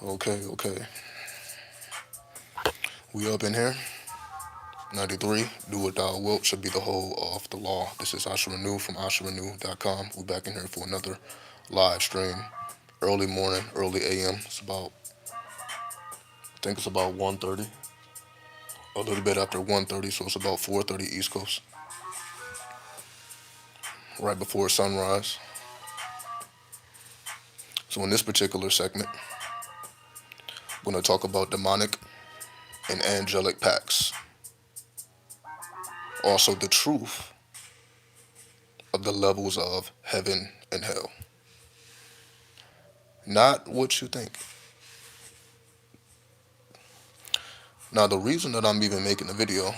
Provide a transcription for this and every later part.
Okay. We up in here. 93. Do what thou wilt should be the whole of the law. This is Asha Renew from AshaRenew.com. We back in here for another live stream. Early morning, early AM. I think it's about 1:30. A little bit after 1:30, so it's about 4:30 East Coast. Right before sunrise. So in this particular segment, we're going to talk about demonic and angelic pacts. Also the truth of the levels of heaven and hell. Not what you think. Now, the reason that I'm even making the video,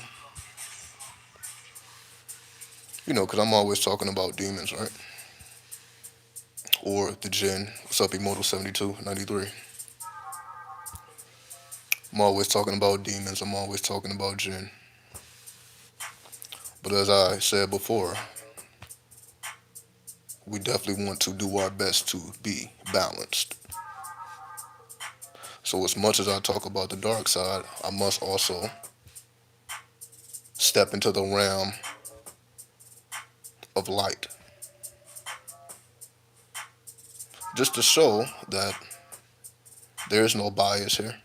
because I'm always talking about demons, right? Or the jinn. What's up, Immortal 72, 93? I'm always talking about demons. I'm always talking about jinn. But as I said before, we definitely want to do our best to be balanced. So as much as I talk about the dark side, I must also step into the realm of light. Just to show that there is no bias here.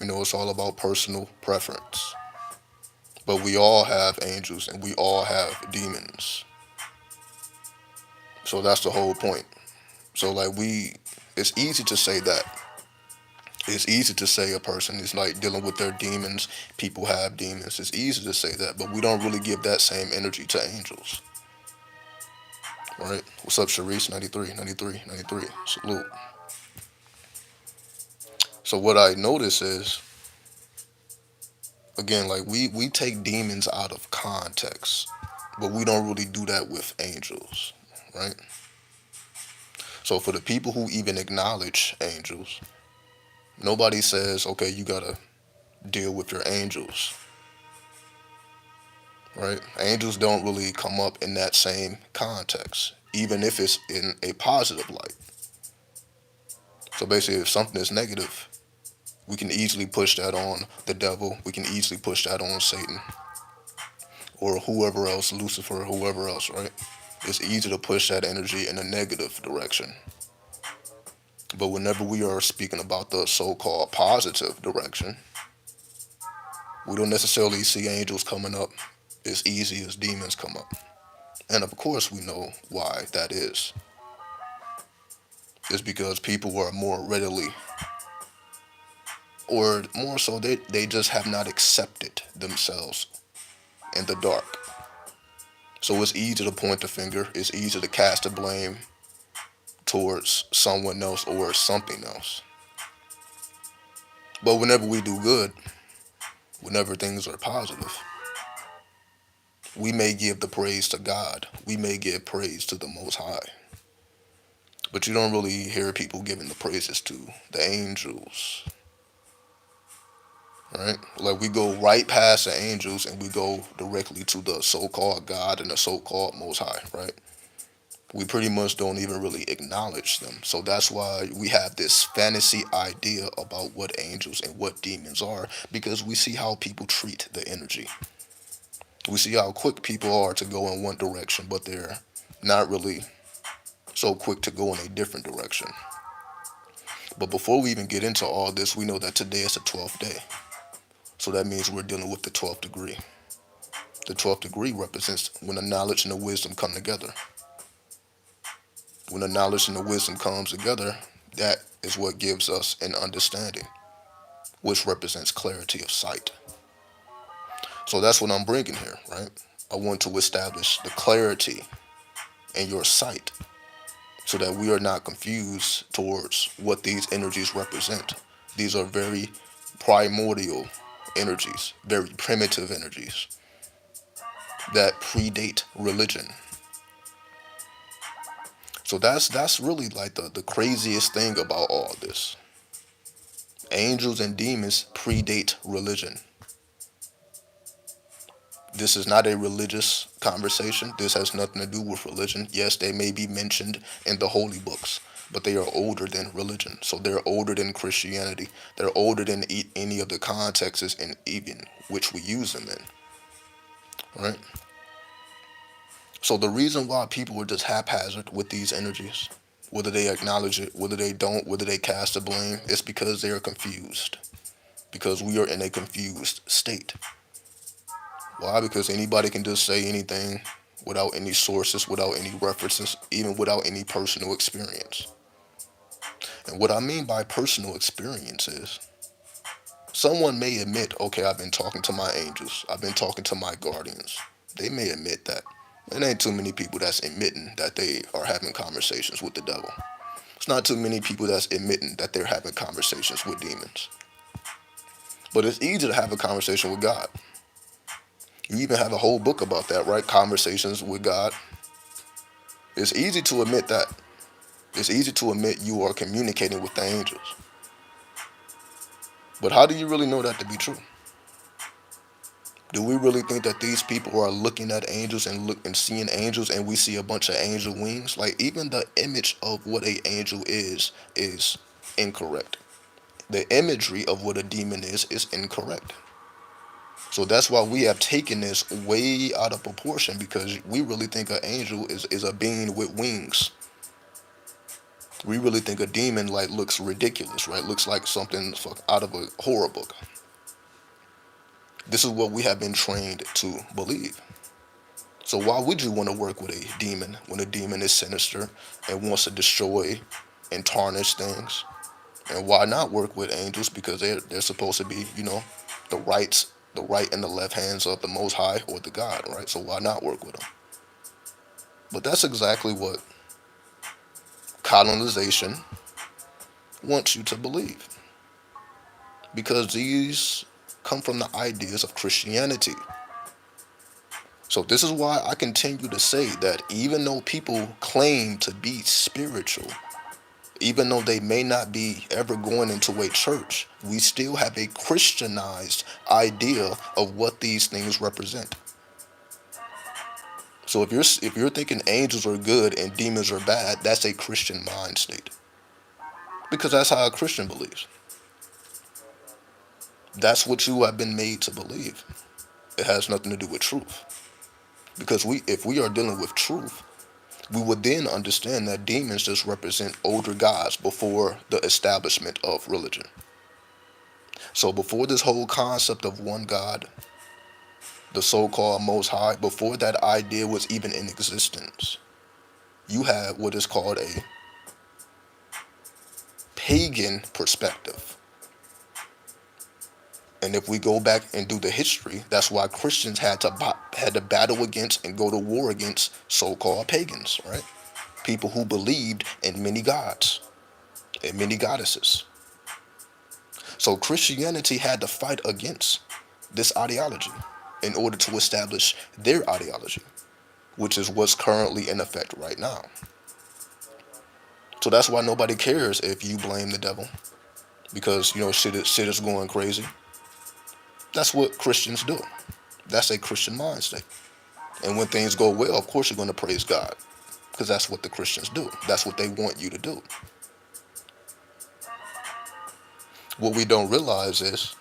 It's all about personal preference. But we all have angels and we all have demons. So that's the whole point. So it's easy to say that. It's easy to say a person is like dealing with their demons. People have demons. It's easy to say that, but we don't really give that same energy to angels. Right? What's up, Sharice? 93, 93, 93. Salute. So what I notice is, again, like we take demons out of context, but we don't really do that with angels, right? So for the people who even acknowledge angels, nobody says, okay, you gotta deal with your angels, right? Angels don't really come up in that same context, even if it's in a positive light. So basically, if something is negative, we can easily push that on the devil. We can easily push that on Satan or whoever else, Lucifer, whoever else, right? It's easy to push that energy in a negative direction. But whenever we are speaking about the so-called positive direction, we don't necessarily see angels coming up as easy as demons come up. And of course we know why that is. It's because people are more readily, or more so they just have not accepted themselves in the dark. So it's easy to point the finger, it's easy to cast the blame towards someone else or something else. But whenever we do good, whenever things are positive, we may give the praise to God. We may give praise to the Most High. But you don't really hear people giving the praises to the angels, right? Like we go right past the angels and we go directly to the so-called God and the so-called Most High, right? We pretty much don't even really acknowledge them. So that's why we have this fantasy idea about what angels and what demons are, because we see how people treat the energy. We see how quick people are to go in one direction, but they're not really so quick to go in a different direction. But before we even get into all this, we know that today is the 12th day. So that means we're dealing with the 12th degree. The 12th degree represents when the knowledge and the wisdom come together. When the knowledge and the wisdom comes together, that is what gives us an understanding, which represents clarity of sight. So that's what I'm bringing here, right? I want to establish the clarity in your sight so that we are not confused towards what these energies represent. These are very primordial energies, very primitive energies that predate religion. So that's really like the craziest thing about all this. Angels and demons predate religion. This is not a religious conversation. This has nothing to do with religion. Yes, they may be mentioned in the holy books, but they are older than religion. So they're older than Christianity. They're older than any of the contexts and even which we use them in, right? So the reason why people are just haphazard with these energies, whether they acknowledge it, whether they don't, whether they cast the blame, is because they are confused. Because we are in a confused state. Why? Because anybody can just say anything without any sources, without any references, even without any personal experience. And what I mean by personal experience is someone may admit, okay, I've been talking to my angels, I've been talking to my guardians. They may admit that. It ain't too many people that's admitting that they are having conversations with the devil. It's not too many people that's admitting that they're having conversations with demons. But it's easy to have a conversation with God. You even have a whole book about that, right? Conversations with God. It's easy to admit that. It's easy to admit you are communicating with the angels. But how do you really know that to be true? Do we really think that these people are looking at angels and seeing angels and we see a bunch of angel wings? Like even the image of what a angel is incorrect. The imagery of what a demon is incorrect. So that's why we have taken this way out of proportion because we really think an angel is a being with wings. We really think a demon like looks ridiculous, right? Looks like something out of a horror book. This is what we have been trained to believe. So why would you want to work with a demon when a demon is sinister and wants to destroy and tarnish things? And why not work with angels because they're supposed to be, the right and the left hands of the Most High or the God, right? So why not work with them? But that's exactly what colonization wants you to believe because these come from the ideas of Christianity. So this is why I continue to say that even though people claim to be spiritual, even though they may not be ever going into a church, we still have a Christianized idea of what these things represent. So if you're thinking angels are good and demons are bad, that's a Christian mind state. Because that's how a Christian believes. That's what you have been made to believe. It has nothing to do with truth. Because if we are dealing with truth, we would then understand that demons just represent older gods before the establishment of religion. So before this whole concept of one God, the so-called Most High, before that idea was even in existence, you had what is called a pagan perspective. And if we go back and do the history, that's why Christians had to battle against and go to war against so-called pagans, right? People who believed in many gods and many goddesses. So Christianity had to fight against this ideology in order to establish their ideology, which is what's currently in effect right now. So that's why nobody cares if you blame the devil because shit is going crazy. That's what Christians do. That's a Christian mind state. And when things go well, of course you're going to praise God because that's what the Christians do. That's what they want you to do. What we don't realize is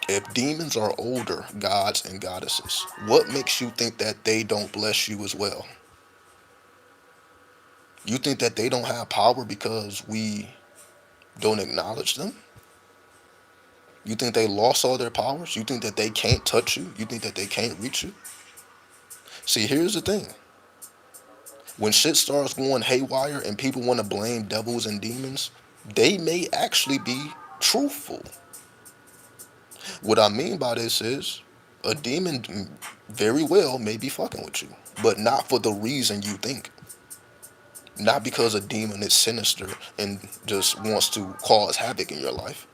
if demons are older gods and goddesses, what makes you think that they don't bless you as well? You think that they don't have power because we don't acknowledge them? You think they lost all their powers? You think that they can't touch you? You think that they can't reach you? See, here's the thing. When shit starts going haywire and people want to blame devils and demons, they may actually be truthful. What I mean by this is a demon very well may be fucking with you, but not for the reason you think. Not because a demon is sinister and just wants to cause havoc in your life.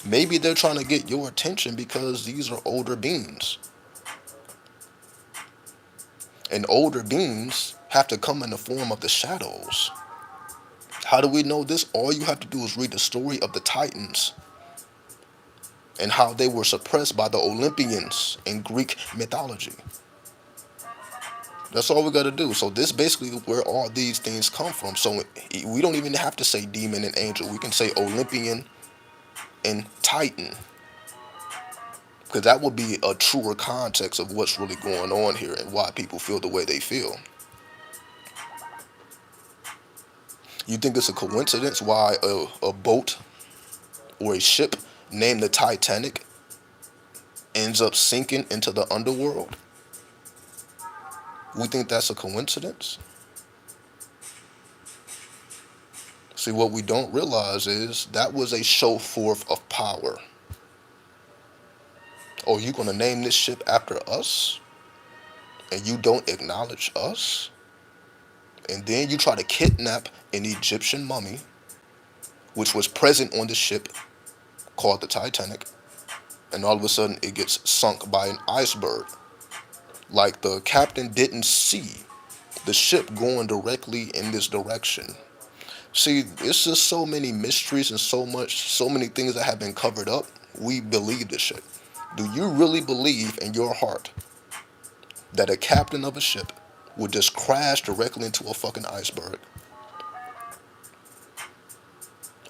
Maybe they're trying to get your attention because these are older beings. And older beings have to come in the form of the shadows. How do we know this? All you have to do is read the story of the Titans and how they were suppressed by the Olympians in Greek mythology. That's all we got to do. So this basically where all these things come from. So we don't even have to say demon and angel. We can say Olympian and Titan, because that would be a truer context of what's really going on here and why people feel the way they feel. You think it's a coincidence why a boat or a ship named the Titanic ends up sinking into the underworld? We think that's a coincidence? See, what we don't realize is that was a show forth of power. Oh, you gonna name this ship after us? And you don't acknowledge us? And then you try to kidnap an Egyptian mummy, which was present on the ship called the Titanic, and all of a sudden it gets sunk by an iceberg. Like the captain didn't see the ship going directly in this direction. See, it's just so many mysteries and so many things that have been covered up. We believe this shit. Do you really believe in your heart that a captain of a ship would just crash directly into a fucking iceberg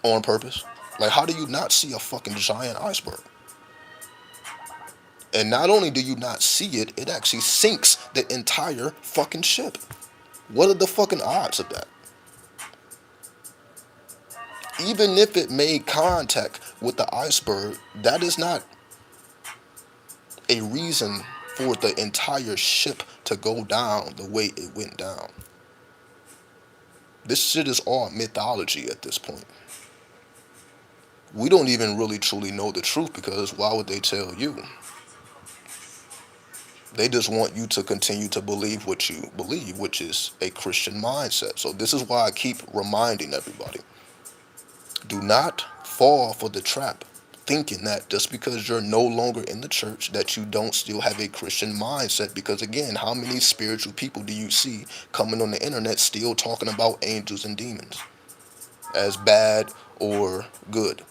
on purpose? Like, how do you not see a fucking giant iceberg? And not only do you not see it, it actually sinks the entire fucking ship. What are the fucking odds of that? Even if it made contact with the iceberg, that is not a reason for the entire ship to go down the way it went down. This shit is all mythology at this point. We don't even really truly know the truth, because why would they tell you? They just want you to continue to believe what you believe, which is a Christian mindset. So this is why I keep reminding everybody. Do not fall for the trap thinking that just because you're no longer in the church that you don't still have a Christian mindset. Because again, how many spiritual people do you see coming on the internet still talking about angels and demons as bad or good,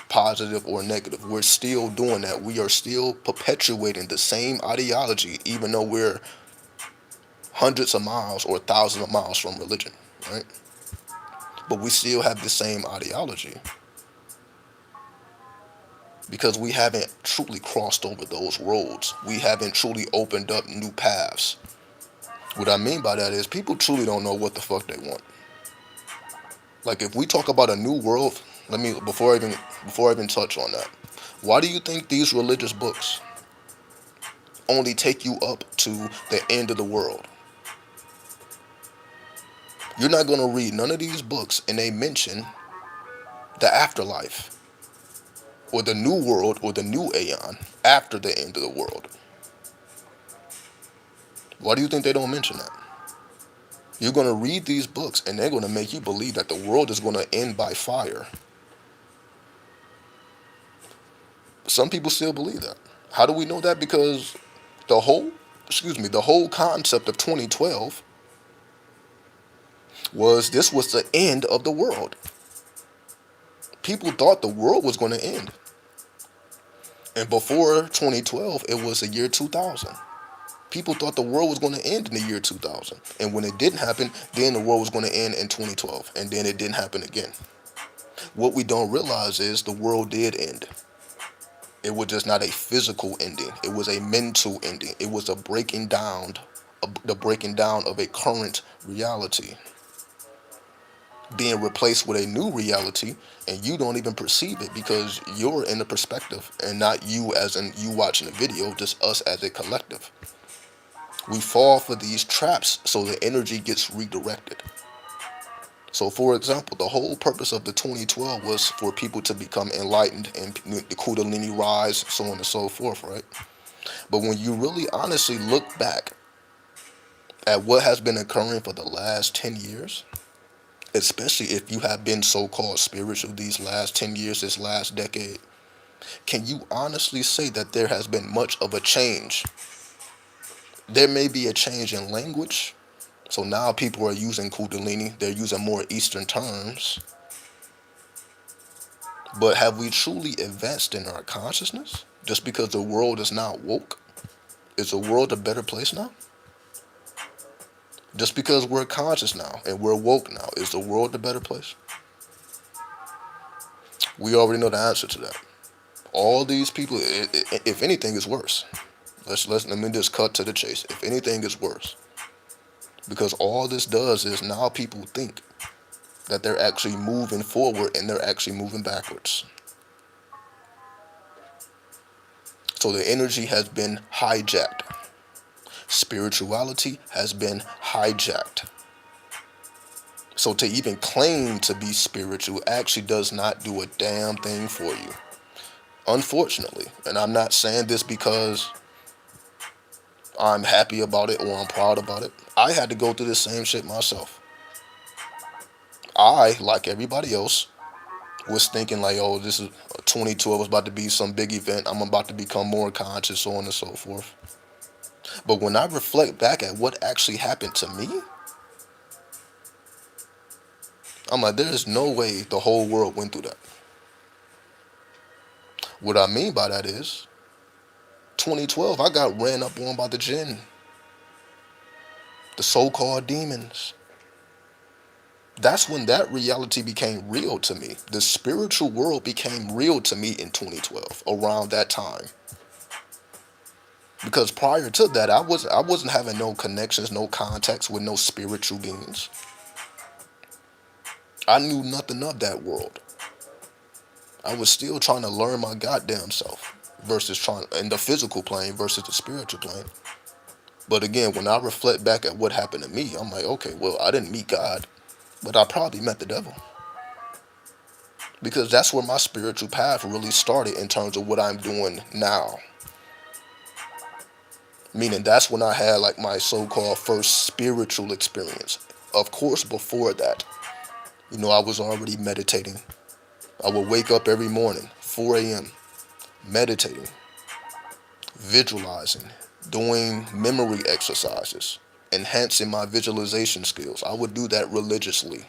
positive or negative? We're still doing that. We are still perpetuating the same ideology, even though we're hundreds of miles or thousands of miles from religion, right? But we still have the same ideology because we haven't truly crossed over those roads. We haven't truly opened up new paths. What I mean by that is people truly don't know what the fuck they want. Like, if we talk about a new world, let me before I even touch on that. Why do you think these religious books only take you up to the end of the world? You're not going to read none of these books and they mention the afterlife or the new world or the new aeon after the end of the world. Why do you think they don't mention that? You're going to read these books and they're going to make you believe that the world is going to end by fire. Some people still believe that. How do we know that? Because the whole concept of 2012 was this was the end of the world. People thought the world was going to end. And before 2012, it was the year 2000. People thought the world was going to end in the year 2000. And when it didn't happen, then the world was going to end in 2012. And then it didn't happen again. What we don't realize is the world did end. It was just not a physical ending. It was a mental ending. It was a breaking down, the breaking down of a current reality being replaced with a new reality, and you don't even perceive it because you're in the perspective and not you as in you watching the video, just us as a collective. We fall for these traps so the energy gets redirected. So, for example, the whole purpose of the 2012 was for people to become enlightened and the Kundalini rise, so on and so forth, right? But when you really honestly look back at what has been occurring for the last 10 years, especially if you have been so-called spiritual these last 10 years, this last decade, can you honestly say that there has been much of a change? There may be a change in language. So now people are using Kundalini, they're using more Eastern terms. But have we truly advanced in our consciousness? Just because the world is now woke? Is the world a better place now? Just because we're conscious now and we're woke now, is the world a better place? We already know the answer to that. All these people, if anything, is worse. Let me just cut to the chase. If anything, is worse, because all this does is now people think that they're actually moving forward and they're actually moving backwards. So the energy has been hijacked. Spirituality has been hijacked. So to even claim to be spiritual actually does not do a damn thing for you. Unfortunately. And I'm not saying this because I'm happy about it or I'm proud about it. I had to go through the same shit myself. I, like everybody else, was thinking like, oh, this is 2012 was about to be some big event. I'm about to become more conscious, so on and so forth. But when I reflect back at what actually happened to me, I'm like, there's no way the whole world went through that. What I mean by that is, 2012, I got ran up on by the jinn, the so-called demons. That's when that reality became real to me. The spiritual world became real to me in 2012, around that time. Because prior to that, I wasn't having no connections, no contacts with no spiritual beings. I knew nothing of that world. I was still trying to learn my goddamn self versus trying in the physical plane versus the spiritual plane. But again, when I reflect back at what happened to me, I'm like, okay, well, I didn't meet God, but I probably met the devil. Because that's where my spiritual path really started in terms of what I'm doing now. Meaning that's when I had like my so-called first spiritual experience. Of course, before that, I was already meditating. I would wake up every morning, 4 a.m., meditating, visualizing, doing memory exercises, enhancing my visualization skills. I would do that religiously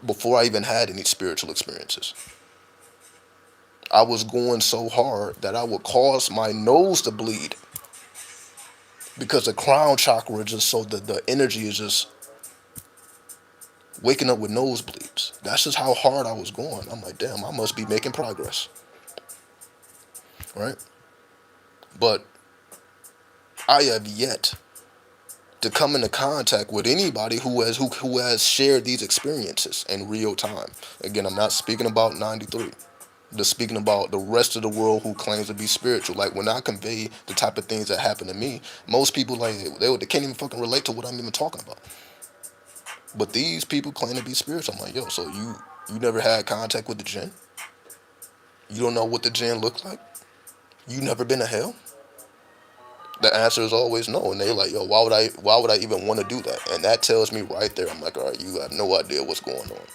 before I even had any spiritual experiences. I was going so hard that I would cause my nose to bleed because the crown chakra is just so the energy is just waking up with nosebleeds. That's just how hard I was going. I'm like, damn, I must be making progress, right? But I have yet to come into contact with anybody who has shared these experiences in real time. Again, I'm not speaking about 93. Just speaking about the rest of the world who claims to be spiritual. Like when I convey the type of things that happen to me, most people like they can't even fucking relate to what I'm even talking about. But these people claim to be spiritual. I'm like, yo, so you never had contact with the jinn? You don't know what the jinn look like? You never been to hell? The answer is always no. And they like, yo, why would I even want to do that? And that tells me right there, I'm like, all right, you have no idea what's going on.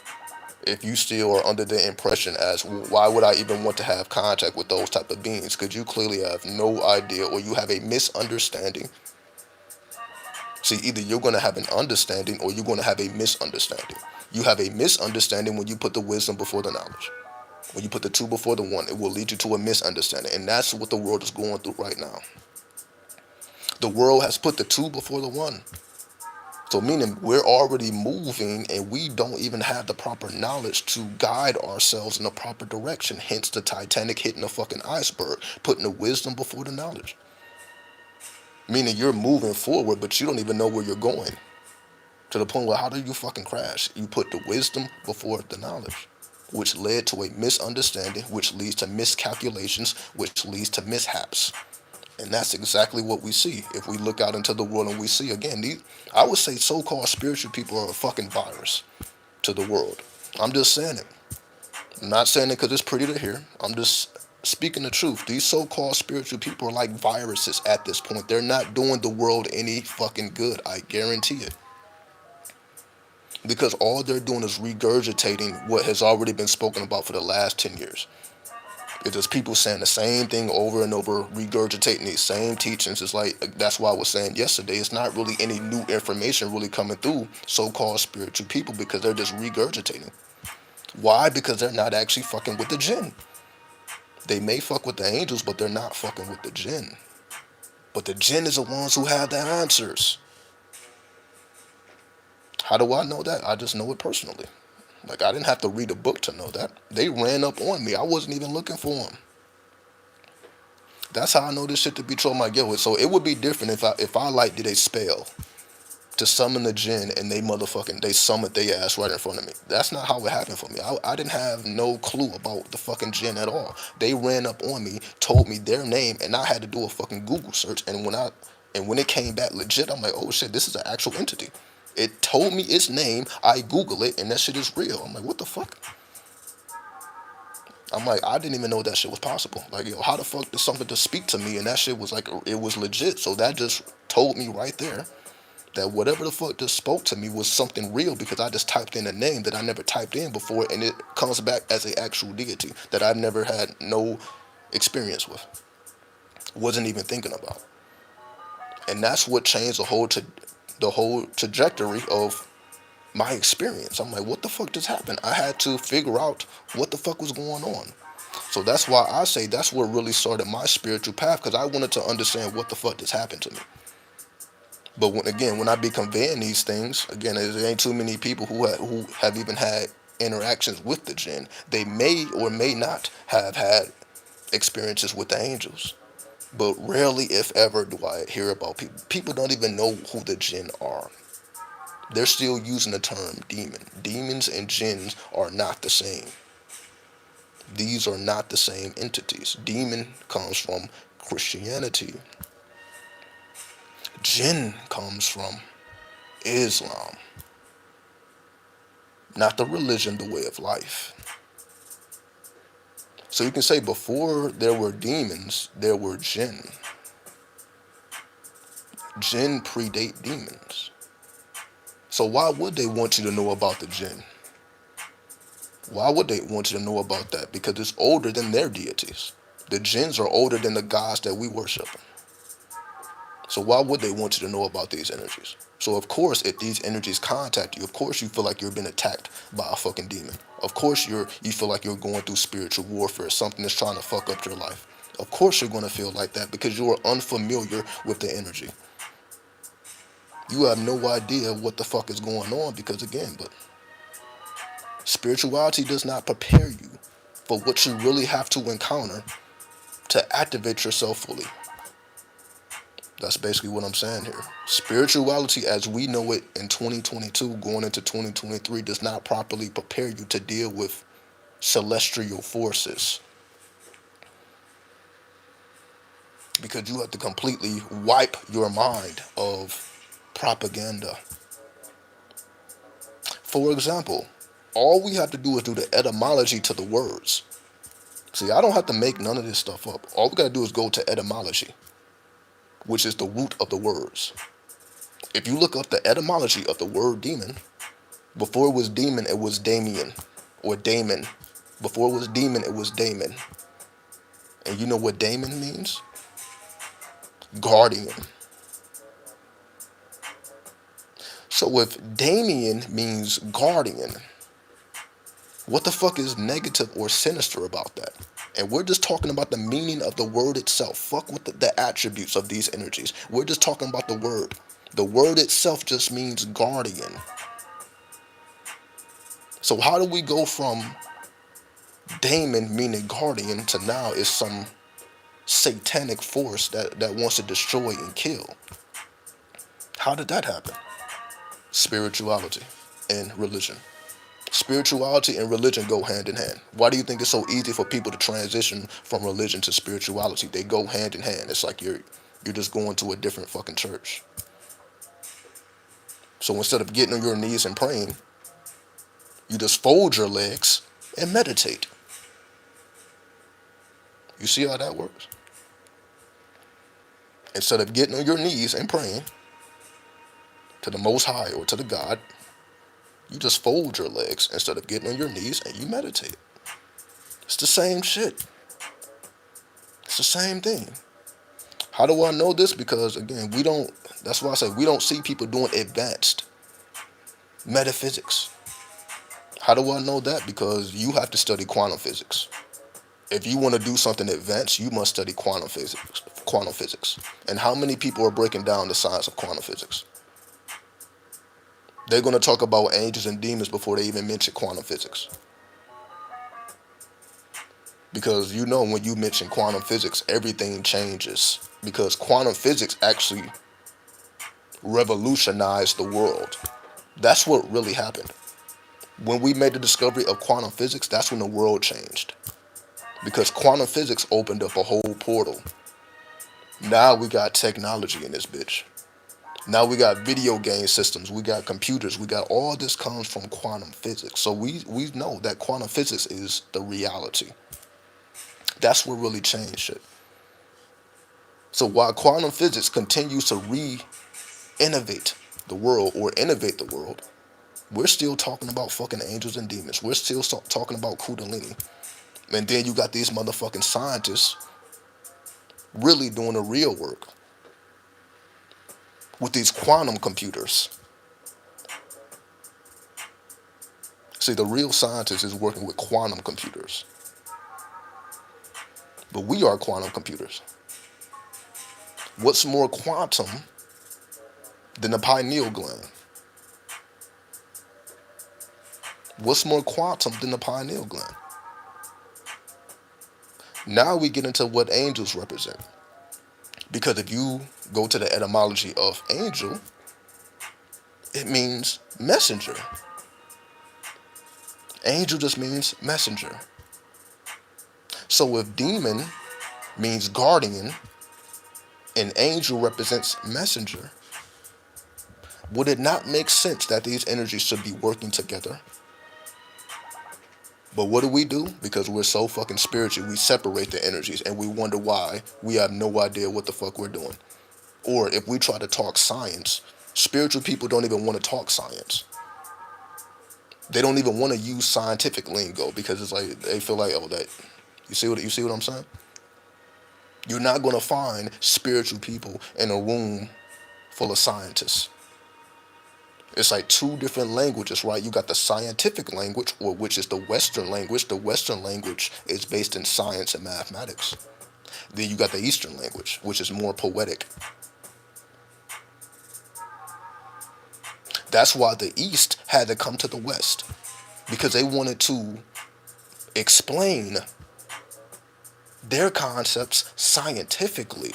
If you still are under the impression as why would I even want to have contact with those type of beings? Because you clearly have no idea or you have a misunderstanding. See, either you're going to have an understanding or you're going to have a misunderstanding. You have a misunderstanding when you put the wisdom before the knowledge. When you put the two before the one, it will lead you to a misunderstanding. And that's what the world is going through right now. The world has put the two before the one. So meaning we're already moving and we don't even have the proper knowledge to guide ourselves in the proper direction. Hence the Titanic hitting the fucking iceberg, putting the wisdom before the knowledge. Meaning you're moving forward, but you don't even know where you're going. To the point where how do you fucking crash? You put the wisdom before the knowledge, which led to a misunderstanding, which leads to miscalculations, which leads to mishaps. And that's exactly what we see if we look out into the world and we see, again, I would say so-called spiritual people are a fucking virus to the world. I'm just saying it. I'm not saying it because it's pretty to hear. I'm just speaking the truth. These so-called spiritual people are like viruses at this point. They're not doing the world any fucking good. I guarantee it. Because all they're doing is regurgitating what has already been spoken about for the last 10 years. It's just people saying the same thing over and over, regurgitating these same teachings. It's like, that's why I was saying yesterday, it's not really any new information really coming through so-called spiritual people because they're just regurgitating. Why? Because they're not actually fucking with the jinn. They may fuck with the angels, but they're not fucking with the jinn. But the jinn is the ones who have the answers. How do I know that? I just know it personally. Like, I didn't have to read a book to know that. They ran up on me. I wasn't even looking for them. That's how I know this shit to be true. I'm like, yo, so it would be different if I like did a spell to summon the jinn and they summoned their ass right in front of me. That's not how it happened for me. I didn't have no clue about the fucking jinn at all. They ran up on me, told me their name, and I had to do a fucking Google search. And when it came back legit, I'm like, oh shit, this is an actual entity. It told me its name. I Google it, and that shit is real. I'm like, what the fuck? I'm like, I didn't even know that shit was possible. Like, yo, how the fuck did something just speak to me and that shit was like, it was legit. So that just told me right there that whatever the fuck just spoke to me was something real because I just typed in a name that I never typed in before and it comes back as an actual deity that I've never had no experience with. Wasn't even thinking about. And that's what changed the whole trajectory of my experience. I'm like, what the fuck just happened? I had to figure out what the fuck was going on. So that's why I say that's what really started my spiritual path because I wanted to understand what the fuck just happened to me. But when I be conveying these things, again, there ain't too many people who have even had interactions with the jinn. They may or may not have had experiences with the angels. But rarely, if ever, do I hear about people. People don't even know who the jinn are. They're still using the term demon. Demons and jinns are not the same. These are not the same entities. Demon comes from Christianity. Jinn comes from Islam. Not the religion, the way of life. So you can say before there were demons, there were jinn. Jinn predate demons. So why would they want you to know about the jinn? Why would they want you to know about that? Because it's older than their deities. The jinns are older than the gods that we worship. So why would they want you to know about these energies? So of course, if these energies contact you, of course you feel like you're being attacked by a fucking demon. Of course you feel like you're going through spiritual warfare, something that's trying to fuck up your life. Of course you're going to feel like that because you are unfamiliar with the energy. You have no idea what the fuck is going on because again, but spirituality does not prepare you for what you really have to encounter to activate yourself fully. That's basically what I'm saying here. Spirituality as we know it in 2022 going into 2023 does not properly prepare you to deal with celestial forces. Because you have to completely wipe your mind of propaganda. For example, all we have to do is do the etymology to the words. See, I don't have to make none of this stuff up. All we got to do is go to etymology, which is the root of the words. If you look up the etymology of the word demon, before it was demon, it was Damien or Damon. Before it was demon, it was Damon. And you know what Damon means? Guardian. So if Damien means guardian, what the fuck is negative or sinister about that? And we're just talking about the meaning of the word itself. Fuck with the attributes of these energies. We're just talking about the word. The word itself just means guardian. So how do we go from Damon meaning guardian to now is some satanic force that wants to destroy and kill? How did that happen? Spirituality and religion. Spirituality and religion go hand in hand. Why do you think it's so easy for people to transition from religion to spirituality? They go hand in hand. It's like you're just going to a different fucking church. So instead of getting on your knees and praying, you just fold your legs and meditate. You see how that works? Instead of getting on your knees and praying to the Most High or to the God, you just fold your legs instead of getting on your knees and you meditate. It's the same shit. It's the same thing. How do I know this? Because again, that's why I say we don't see people doing advanced metaphysics. How do I know that? Because you have to study quantum physics. If you want to do something advanced, you must study quantum physics. Quantum physics. And how many people are breaking down the science of quantum physics? They're going to talk about angels and demons before they even mention quantum physics. Because you know, when you mention quantum physics, everything changes. Because quantum physics actually revolutionized the world. That's what really happened. When we made the discovery of quantum physics, that's when the world changed. Because quantum physics opened up a whole portal. Now we got technology in this bitch. Now we got video game systems, we got computers, we got all this comes from quantum physics. So we know that quantum physics is the reality. That's what really changed it. So while quantum physics continues to re-innovate the world or innovate the world, we're still talking about fucking angels and demons. We're still talking about Kundalini. And then you got these motherfucking scientists really doing the real work with these quantum computers. See, the real scientist is working with quantum computers. But we are quantum computers. What's more quantum than the pineal gland? What's more quantum than the pineal gland? Now we get into what angels represent. Because if you go to the etymology of angel, it means messenger. Angel just means messenger. So if demon means guardian and angel represents messenger, would it not make sense that these energies should be working together? But what do? Because we're so fucking spiritual, we separate the energies and we wonder why we have no idea what the fuck we're doing. Or if we try to talk science, spiritual people don't even want to talk science. They don't even want to use scientific lingo because it's like they feel like, oh, that you see what I'm saying? You're not gonna find spiritual people in a room full of scientists. It's like two different languages, right? You got the scientific language, or which is the Western language. The Western language is based in science and mathematics. Then you got the Eastern language, which is more poetic. That's why the East had to come to the West, because they wanted to explain their concepts scientifically.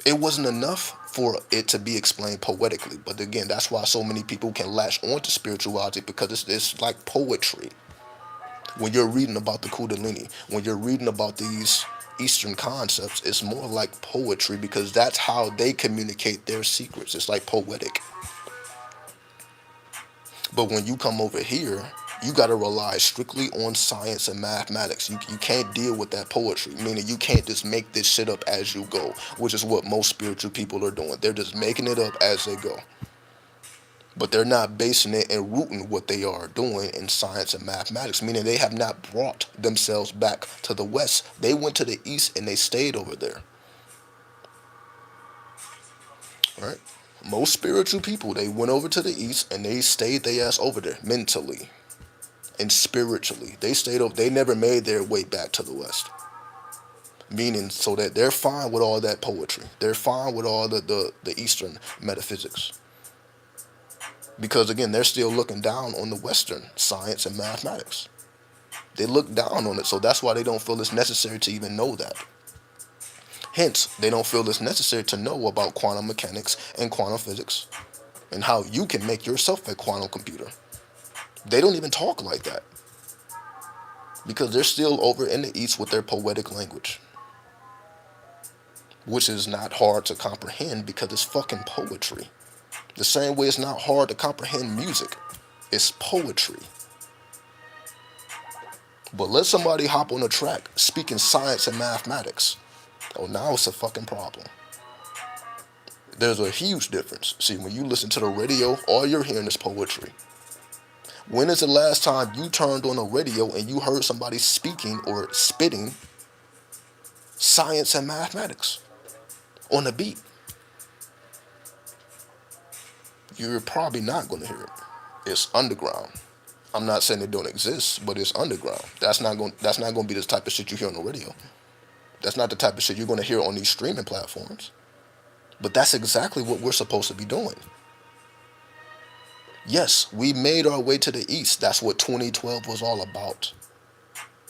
It wasn't enough for it to be explained poetically. But again, that's why so many people can latch onto spirituality, because it's like poetry. When you're reading about the Kundalini, when you're reading about these Eastern concepts, it's more like poetry, because that's how they communicate their secrets. It's like poetic. But when you come over here, you got to rely strictly on science and mathematics. You can't deal with that poetry, meaning you can't just make this shit up as you go, which is what most spiritual people are doing. They're just making it up as they go. But they're not basing it and rooting what they are doing in science and mathematics, meaning they have not brought themselves back to the West. They went to the East and they stayed over there. Right? Most spiritual people, they went over to the East and they stayed their ass over there mentally and spiritually. They stayed over. They never made their way back to the West. Meaning, so that they're fine with all that poetry. They're fine with all the Eastern metaphysics. Because again, they're still looking down on the Western science and mathematics. They look down on it, so that's why they don't feel it's necessary to even know that. Hence, they don't feel it's necessary to know about quantum mechanics and quantum physics and how you can make yourself a quantum computer. They don't even talk like that, because they're still over in the East with their poetic language, which is not hard to comprehend because it's fucking poetry. The same way it's not hard to comprehend music. It's poetry. But let somebody hop on a track speaking science and mathematics. Oh, now it's a fucking problem. There's a huge difference. See, when you listen to the radio, all you're hearing is poetry. When is the last time you turned on a radio and you heard somebody speaking or spitting science and mathematics on a beat? You're probably not going to hear it. It's underground. I'm not saying it don't exist, but it's underground. That's not going to be the type of shit you hear on the radio. That's not the type of shit you're going to hear on these streaming platforms. But that's exactly what we're supposed to be doing. Yes, we made our way to the east. That's what 2012 was all about.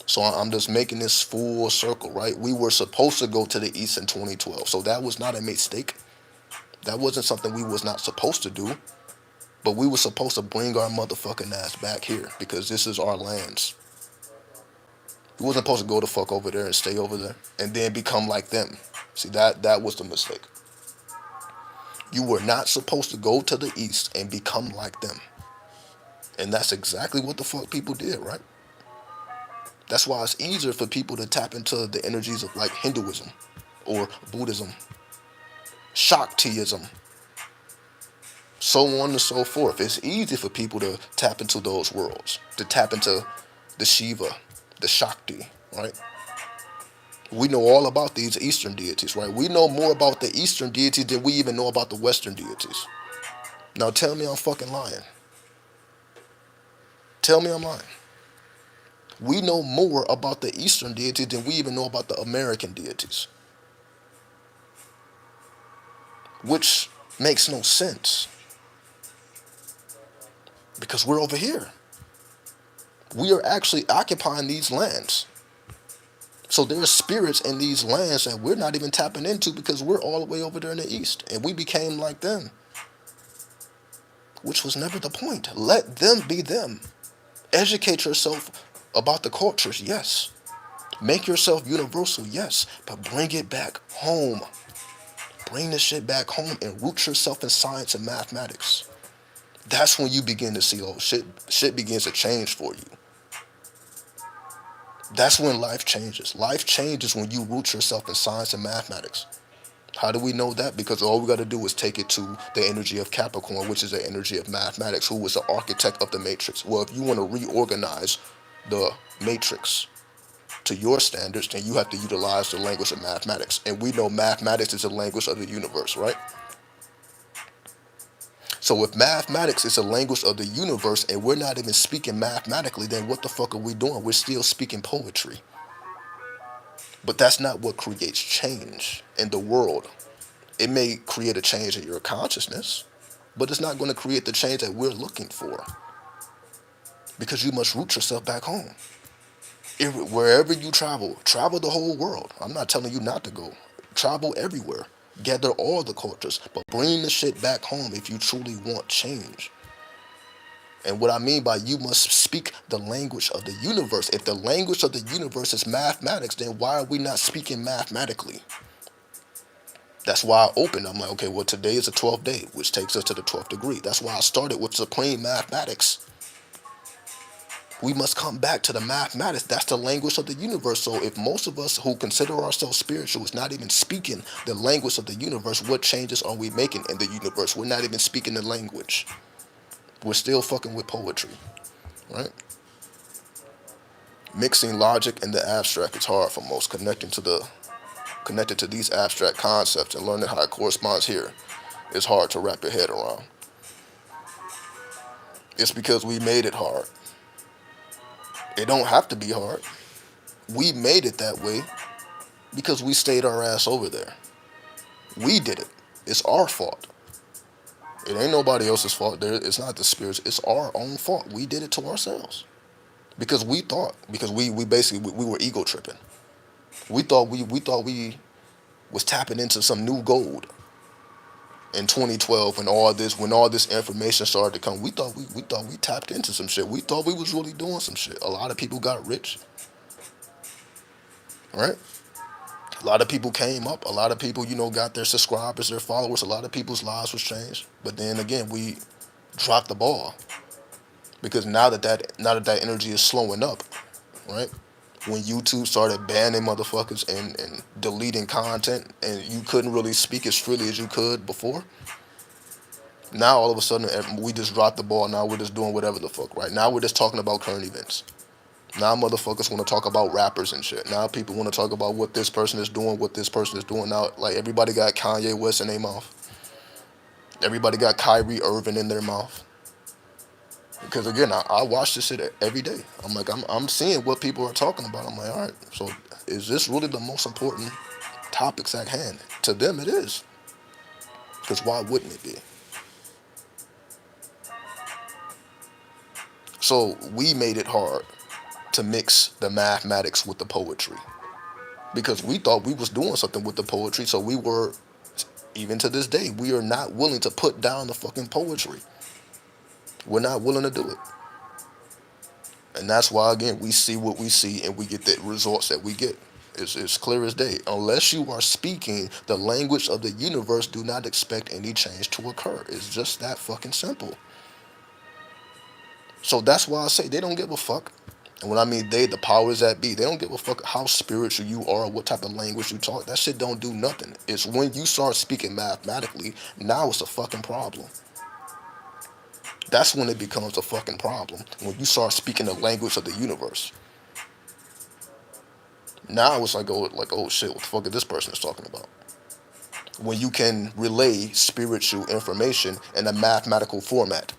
So I'm just making this full circle, right? We were supposed to go to the east in 2012. So that was not a mistake. That wasn't something we was not supposed to do. But we were supposed to bring our motherfucking ass back here because this is our lands. We wasn't supposed to go the fuck over there and stay over there and then become like them. See, that was the mistake. You were not supposed to go to the east and become like them. And that's exactly what the fuck people did, right? That's why it's easier for people to tap into the energies of like Hinduism or Buddhism, Shaktiism, so on and so forth. It's easy for people to tap into those worlds, to tap into the Shiva, the Shakti, right? We know all about these Eastern deities, right? We know more about the Eastern deities than we even know about the Western deities. Now tell me I'm fucking lying. Tell me I'm lying. We know more about the Eastern deities than we even know about the American deities, which makes no sense because we're over here. We are actually occupying these lands. So there are spirits in these lands that we're not even tapping into because we're all the way over there in the East and we became like them, which was never the point. Let them be them. Educate yourself about the cultures, yes. Make yourself universal, yes. But bring it back home. Bring this shit back home and root yourself in science and mathematics. That's when you begin to see, oh, shit begins to change for you. That's when life changes. Life changes when you root yourself in science and mathematics. How do we know that? Because all we got to do is take it to the energy of Capricorn, which is the energy of mathematics, who was the architect of the matrix. Well, if you want to reorganize the matrix to your standards, then you have to utilize the language of mathematics. And we know mathematics is the language of the universe, right? So if mathematics is a language of the universe and we're not even speaking mathematically, then what the fuck are we doing? We're still speaking poetry. But that's not what creates change in the world. It may create a change in your consciousness, but it's not going to create the change that we're looking for because you must root yourself back home. Wherever you travel the whole world. I'm not telling you not to go. Travel everywhere. Gather all the cultures, but bring the shit back home if you truly want change. And what I mean by you must speak the language of the universe. If the language of the universe is mathematics, then why are we not speaking mathematically? That's why I opened. I'm like, okay, well, today is the 12th day, which takes us to the 12th degree. That's why I started with supreme mathematics. We must come back to the mathematics. That's the language of the universe. So if most of us who consider ourselves spiritual is not even speaking the language of the universe, what changes are we making in the universe? We're not even speaking the language. We're still fucking with poetry, right? Mixing logic and the abstract is hard for most. Connected to these abstract concepts and learning how it corresponds here is hard to wrap your head around. It's because we made it hard. It don't have to be hard. We made it that way because we stayed our ass over there. We did it. It's our fault. It ain't nobody else's fault. It's not the spirits. It's our own fault. We did it to ourselves because we basically we were ego tripping. We thought we was tapping into some new gold in 2012 when all this information started to come. We thought we tapped into some shit. We thought we was really doing some shit. A lot of people got rich, right? A lot of people came up. A lot of people, got their subscribers, their followers. A lot of people's lives was changed. But then again, we dropped the ball because now that energy is slowing up, right? When YouTube started banning motherfuckers and deleting content, and you couldn't really speak as freely as you could before. Now all of a sudden we just dropped the ball. Now we're just doing whatever the fuck, right? Now we're just talking about current events. Now motherfuckers want to talk about rappers and shit. Now people want to talk about what this person is doing, what this person is doing. Now, like, everybody got Kanye West in their mouth. Everybody got Kyrie Irving in their mouth. Because again, I watch this shit every day. I'm like, I'm seeing what people are talking about. I'm like, all right, so is this really the most important topics at hand? To them, it is. Because why wouldn't it be? So we made it hard to mix the mathematics with the poetry because we thought we was doing something with the poetry. So we were, even to this day, we are not willing to put down the fucking poetry. We're not willing to do it. And that's why, again, we see what we see and we get the results that we get. It's clear as day. Unless you are speaking the language of the universe, do not expect any change to occur. It's just that fucking simple. So that's why I say they don't give a fuck. And when I mean they, the powers that be, they don't give a fuck how spiritual you are, what type of language you talk. That shit don't do nothing. It's when you start speaking mathematically, now it's a fucking problem. That's when it becomes a fucking problem. When you start speaking the language of the universe. Now it's like, oh shit, what the fuck is this person is talking about? When you can relay spiritual information in a mathematical format,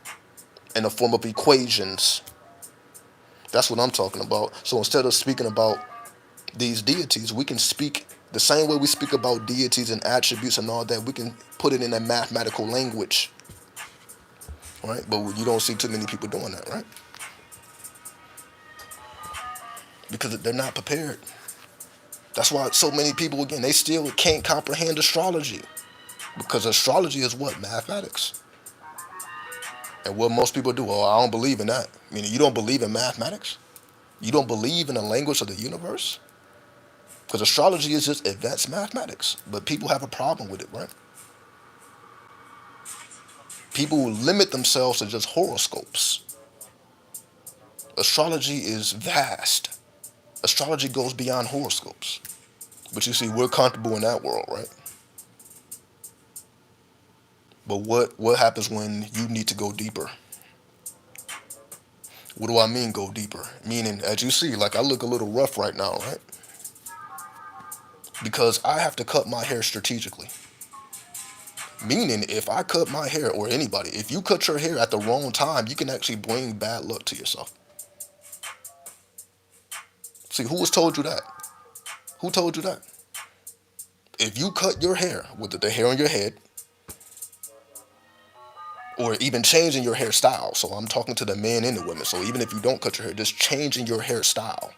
in the form of equations. That's what I'm talking about. So instead of speaking about these deities, we can speak the same way we speak about deities and attributes and all that. We can put it in a mathematical language, right? But you don't see too many people doing that, right? Because they're not prepared. That's why so many people, again, they still can't comprehend astrology. Because astrology is what? Mathematics. And what most people do, oh, I don't believe in that. Meaning you don't believe in mathematics? You don't believe in the language of the universe? Because astrology is just advanced mathematics. But people have a problem with it, right? People limit themselves to just horoscopes. Astrology is vast. Astrology goes beyond horoscopes. But you see, we're comfortable in that world, right? But what happens when you need to go deeper? What do I mean go deeper? Meaning, as you see, like I look a little rough right now, right? Because I have to cut my hair strategically. Meaning, if I cut my hair, or anybody, if you cut your hair at the wrong time, you can actually bring bad luck to yourself. See, who has told you that? Who told you that? If you cut your hair with the hair on your head, or even changing your hairstyle, so I'm talking to the men and the women, so even if you don't cut your hair, just changing your hairstyle,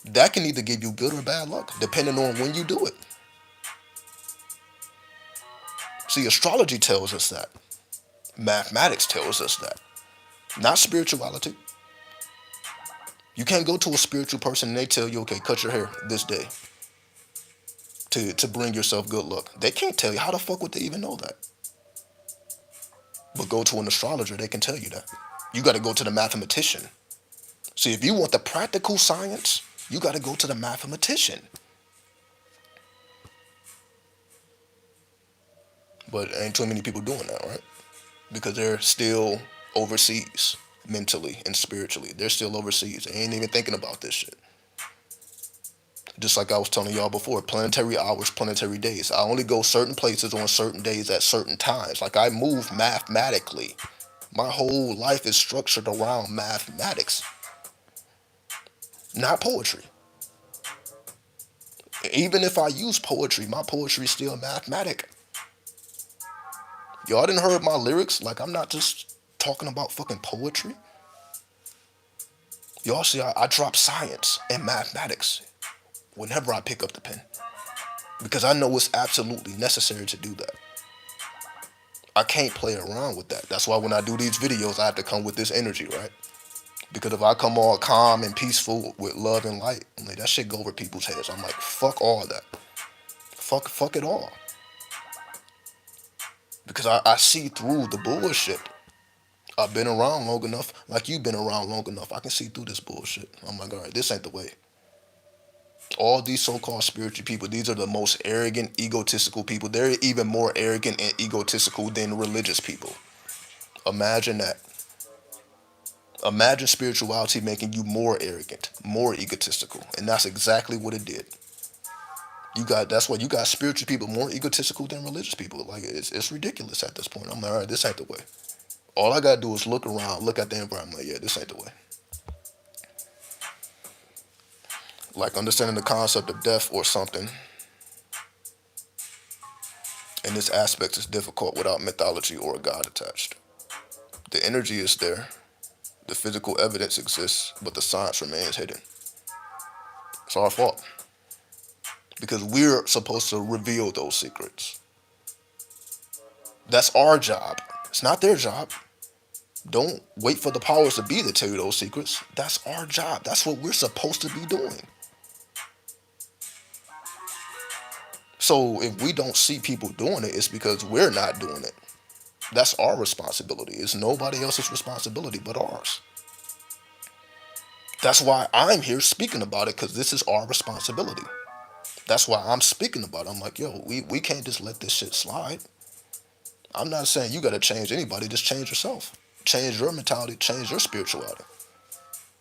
that can either give you good or bad luck, depending on when you do it. See, astrology tells us that. Mathematics tells us that. Not spirituality. You can't go to a spiritual person and they tell you, okay, cut your hair this day to bring yourself good luck. They can't tell you. How the fuck would they even know that? But go to an astrologer, they can tell you that. You got to go to the mathematician. See, if you want the practical science, you got to go to the mathematician. But ain't too many people doing that, right? Because they're still overseas mentally and spiritually. They're still overseas. They ain't even thinking about this shit. Just like I was telling y'all before, planetary hours, planetary days. I only go certain places on certain days at certain times. Like I move mathematically. My whole life is structured around mathematics, not poetry. Even if I use poetry, my poetry is still mathematic. Y'all didn't heard my lyrics? Like I'm not just talking about fucking poetry. Y'all see, I drop science and mathematics whenever I pick up the pen. Because I know it's absolutely necessary to do that. I can't play around with that. That's why when I do these videos, I have to come with this energy, right? Because if I come all calm and peaceful with love and light, I'm like, that shit go over people's heads. I'm like, fuck all that. Fuck it all. Because I see through the bullshit. I've been around long enough, like you've been around long enough. I can see through this bullshit. I'm like, all right, this ain't the way. All these so-called spiritual people, these are the most arrogant, egotistical people. They're even more arrogant and egotistical than religious people. Imagine that. Imagine spirituality making you more arrogant, more egotistical. And that's exactly what it did. That's why you got spiritual people more egotistical than religious people. Like it's ridiculous at this point. I'm like, all right, this ain't the way. All I gotta do is look around, look at the environment. Like, yeah, this ain't the way. Like understanding the concept of death or something in this aspect is difficult without mythology or a god attached. The energy is there. The physical evidence exists, but the science remains hidden. It's our fault because we're supposed to reveal those secrets. That's our job. It's not their job. Don't wait for the powers to be to tell you those secrets. That's our job. That's what we're supposed to be doing. So if we don't see people doing it, it's because we're not doing it. That's our responsibility. It's nobody else's responsibility but ours. That's why I'm here speaking about it, because this is our responsibility. That's why I'm speaking about it. I'm like, yo, we can't just let this shit slide. I'm not saying you got to change anybody. Just change yourself. Change your mentality. Change your spirituality.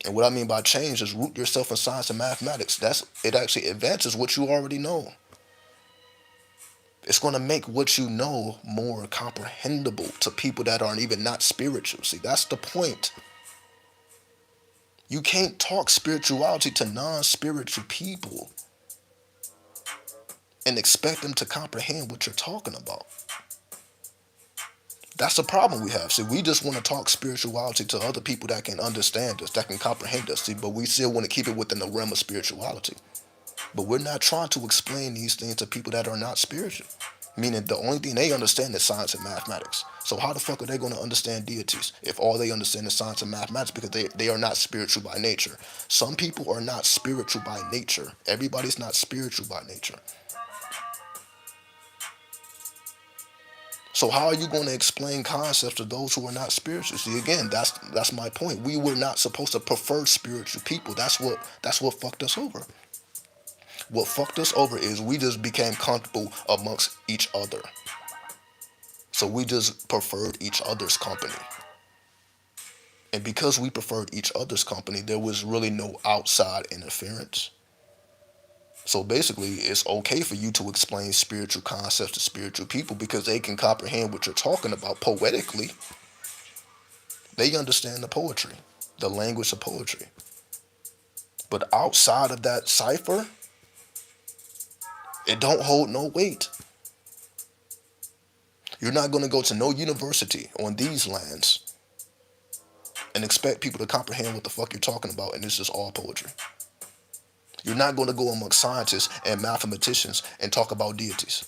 And what I mean by change is root yourself in science and mathematics. It actually advances what you already know. It's going to make what you know more comprehensible to people that aren't even not spiritual. See, that's the point. You can't talk spirituality to non-spiritual people and expect them to comprehend what you're talking about. That's the problem we have. See, we just want to talk spirituality to other people that can understand us, that can comprehend us. See, but we still want to keep it within the realm of spirituality. But we're not trying to explain these things to people that are not spiritual. Meaning the only thing they understand is science and mathematics. So how the fuck are they going to understand deities if all they understand is science and mathematics, because they are not spiritual by nature? Some people are not spiritual by nature. Everybody's not spiritual by nature. So how are you going to explain concepts to those who are not spiritual? See, again, that's my point. We were not supposed to prefer spiritual people. That's what fucked us over. What fucked us over is we just became comfortable amongst each other. So we just preferred each other's company. And because we preferred each other's company, there was really no outside interference. So basically, it's okay for you to explain spiritual concepts to spiritual people because they can comprehend what you're talking about poetically. They understand the poetry, the language of poetry. But outside of that cipher, it don't hold no weight. You're not going to go to no university on these lands and expect people to comprehend what the fuck you're talking about, and this is all poetry. You're not going to go among scientists and mathematicians and talk about deities.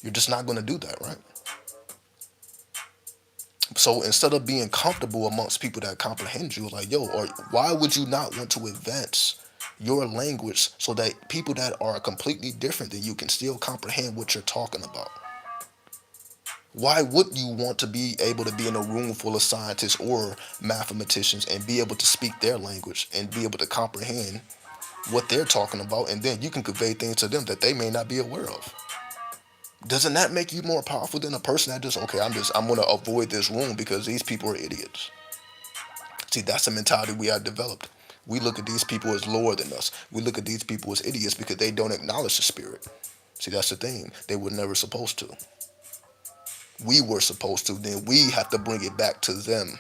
You're just not going to do that, right? So instead of being comfortable amongst people that comprehend you, like, yo, or why would you not want to advance your language so that people that are completely different than you can still comprehend what you're talking about? Why would you want to be able to be in a room full of scientists or mathematicians and be able to speak their language and be able to comprehend what they're talking about, and then you can convey things to them that they may not be aware of? Doesn't that make you more powerful than a person that just, okay, I'm gonna avoid this room because these people are idiots? See, that's the mentality we have developed. We look at these people as lower than us. We look at these people as idiots because they don't acknowledge the spirit. See, that's the thing. They were never supposed to. We were supposed to. Then we have to bring it back to them.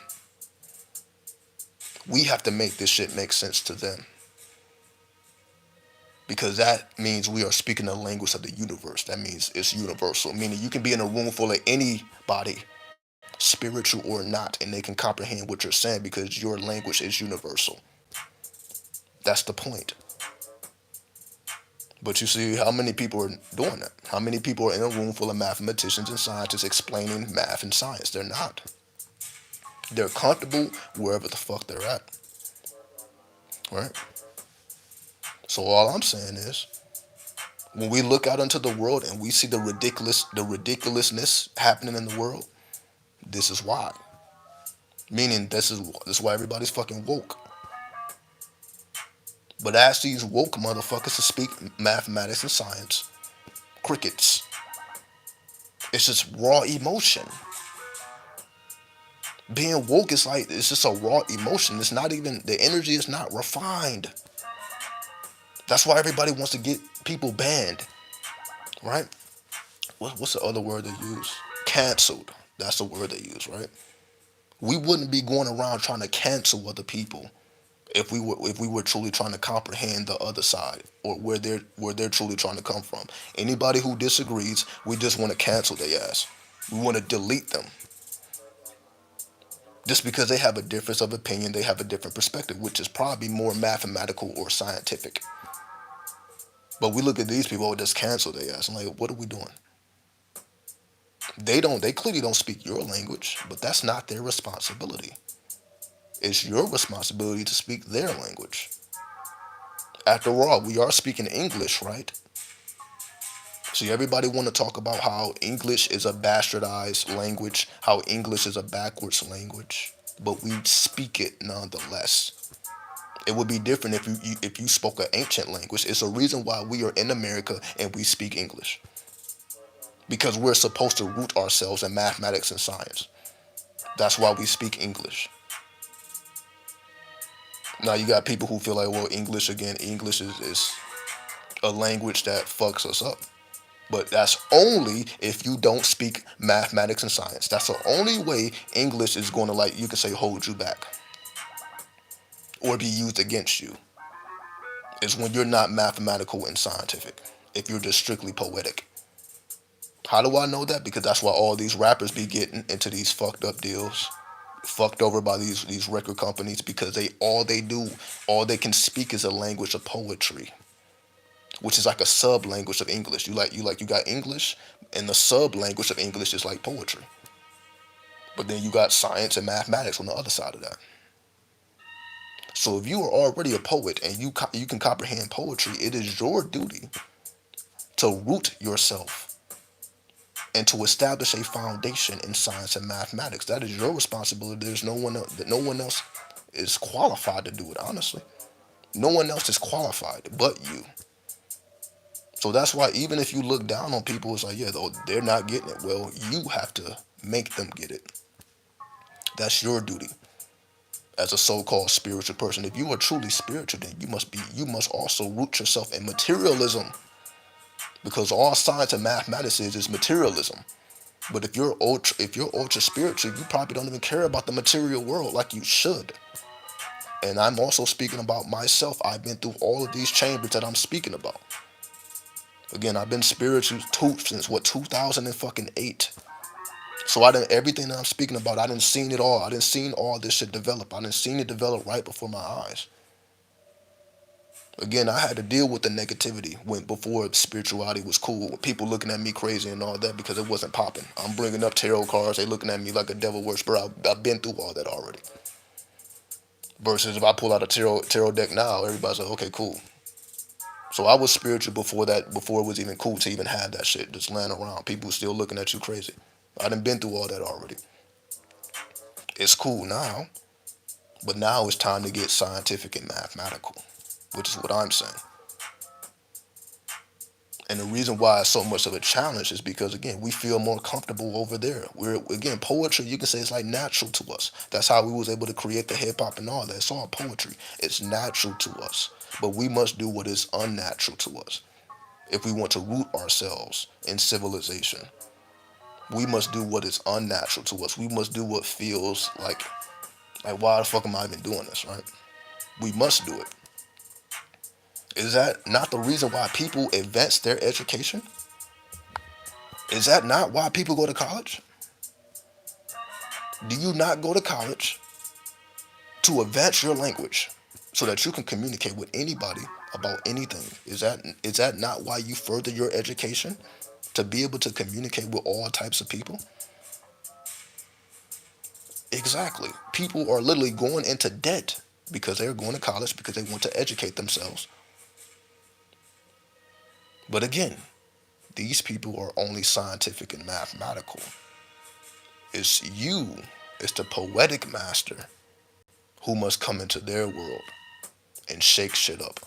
We have to make this shit make sense to them. Because that means we are speaking the language of the universe. That means it's universal. Meaning you can be in a room full of anybody, spiritual or not, and they can comprehend what you're saying because your language is universal. That's the point. But you see, how many people are doing that? How many people are in a room full of mathematicians and scientists explaining math and science? They're not. They're comfortable wherever the fuck they're at. Right? So all I'm saying is, when we look out into the world and we see the ridiculousness happening in the world, this is why. Meaning this is why everybody's fucking woke. But ask these woke motherfuckers to speak mathematics and science, crickets. It's just raw emotion. Being woke is like, it's just a raw emotion. It's not even, the energy is not refined. That's why everybody wants to get people banned, right? What's the other word they use? Canceled. That's the word they use, right? We wouldn't be going around trying to cancel other people if we were truly trying to comprehend the other side or where they're truly trying to come from. Anybody who disagrees, we just want to cancel their ass. We want to delete them. Just because they have a difference of opinion, they have a different perspective, which is probably more mathematical or scientific. But we look at these people who just cancel their ass. I'm like, what are we doing? They clearly don't speak your language, but that's not their responsibility. It's your responsibility to speak their language. After all, we are speaking English, right? See, everybody want to talk about how English is a bastardized language, how English is a backwards language, but we speak it nonetheless. It would be different if you spoke an ancient language. It's a reason why we are in America and we speak English, because we're supposed to root ourselves in mathematics and science. That's why we speak English. Now you got people who feel like, well, English is a language that fucks us up. But that's only if you don't speak mathematics and science. That's the only way English is going to, like, you can say, hold you back or be used against you, is when you're not mathematical and scientific. If you're just strictly poetic. How do I know that? Because that's why all these rappers be getting into these fucked up deals, fucked over by these record companies, because all they can speak is a language of poetry, which is like a sub language of English. You got English, and the sub language of English is like poetry. But then you got science and mathematics on the other side of that. So if you are already a poet and you can comprehend poetry, it is your duty to root yourself and to establish a foundation in science and mathematics. That is your responsibility. There's no one else is qualified to do it, honestly. No one else is qualified but you. So that's why even if you look down on people, it's like, yeah, though they're not getting it. Well, you have to make them get it. That's your duty as a so-called spiritual person. If you are truly spiritual, then you must also root yourself in materialism, because all science and mathematics is materialism. But if you're ultra spiritual, you probably don't even care about the material world like you should. And I'm also speaking about myself. I've been through all of these chambers that I'm speaking about. Again, I've been spiritual since 2008. So I done everything that I'm speaking about. I didn't seen it all. I didn't seen all this shit develop. I didn't seen it develop right before my eyes. Again, I had to deal with the negativity when before spirituality was cool. People looking at me crazy and all that because it wasn't popping. I'm bringing up tarot cards. They looking at me like a devil worshiper. I've been through all that already. Versus if I pull out a tarot deck now, everybody's like, okay, cool. So I was spiritual before that. Before it was even cool to even have that shit just laying around. People still looking at you crazy. I done been through all that already. It's cool now, but now it's time to get scientific and mathematical, which is what I'm saying. And the reason why it's so much of a challenge is because, again, we feel more comfortable over there. Again, poetry, you can say it's like natural to us. That's how we was able to create the hip hop and all that. It's all poetry. It's natural to us. But we must do what is unnatural to us. If we want to root ourselves in civilization, we must do what is unnatural to us. We must do what feels like why the fuck am I even doing this, right? We must do it. Is that not the reason why people advance their education? Is that not why people go to college? Do you not go to college to advance your language so that you can communicate with anybody about anything? Is that not why you further your education? To be able to communicate with all types of people? Exactly. People are literally going into debt because they're going to college because they want to educate themselves. But again, these people are only scientific and mathematical. It's you, it's the poetic master who must come into their world and shake shit up.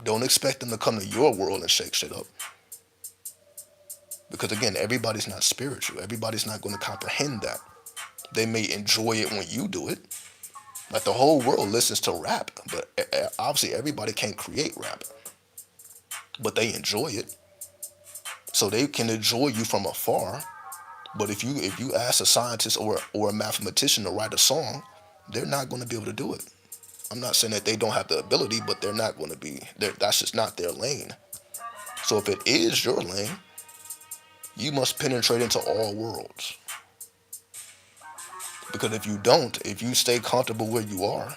Don't expect them to come to your world and shake shit up. Because again, everybody's not spiritual. Everybody's not going to comprehend that. They may enjoy it when you do it. Like the whole world listens to rap, but obviously everybody can't create rap. But they enjoy it. So they can enjoy you from afar. But if you ask a scientist or a mathematician to write a song, they're not going to be able to do it. I'm not saying that they don't have the ability, but they're not going to be. That's just not their lane. So if it is your lane, you must penetrate into all worlds. Because if you don't, if you stay comfortable where you are,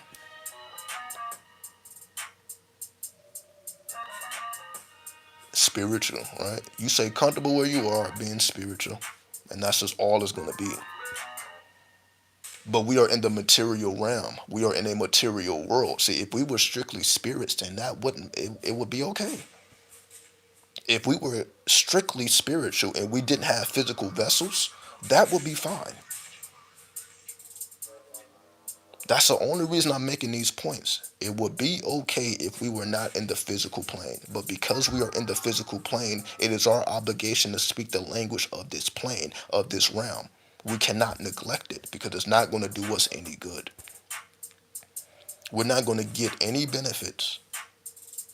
spiritual, right? You stay comfortable where you are being spiritual, and that's just all it's going to be. But we are in the material realm. We are in a material world. See, if we were strictly spirits, then it would be okay. If we were strictly spiritual and we didn't have physical vessels, that would be fine. That's the only reason I'm making these points. It would be okay if we were not in the physical plane. But because we are in the physical plane, it is our obligation to speak the language of this plane, of this realm. We cannot neglect it because it's not going to do us any good. We're not going to get any benefits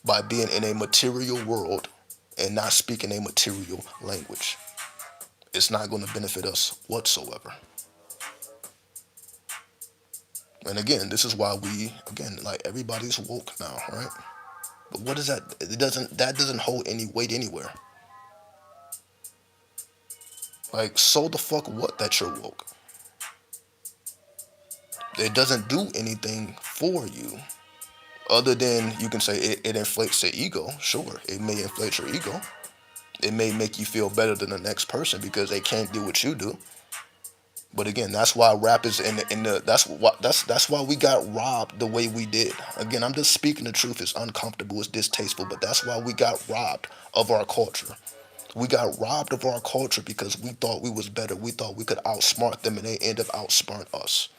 by being in a material world and not speaking a material language. It's not going to benefit us whatsoever. And again, this is why like everybody's woke now, right? But what is that? That doesn't hold any weight anywhere. Like, so the fuck what that you're woke? It doesn't do anything for you other than you can say it inflates the ego. Sure, it may inflate your ego. It may make you feel better than the next person because they can't do what you do. But again, that's why rap is in the that's why we got robbed the way we did. Again, I'm just speaking the truth. It's uncomfortable, it's distasteful, but that's why we got robbed of our culture. We got robbed of our culture because we thought we was better. We thought we could outsmart them and they end up outsmart us.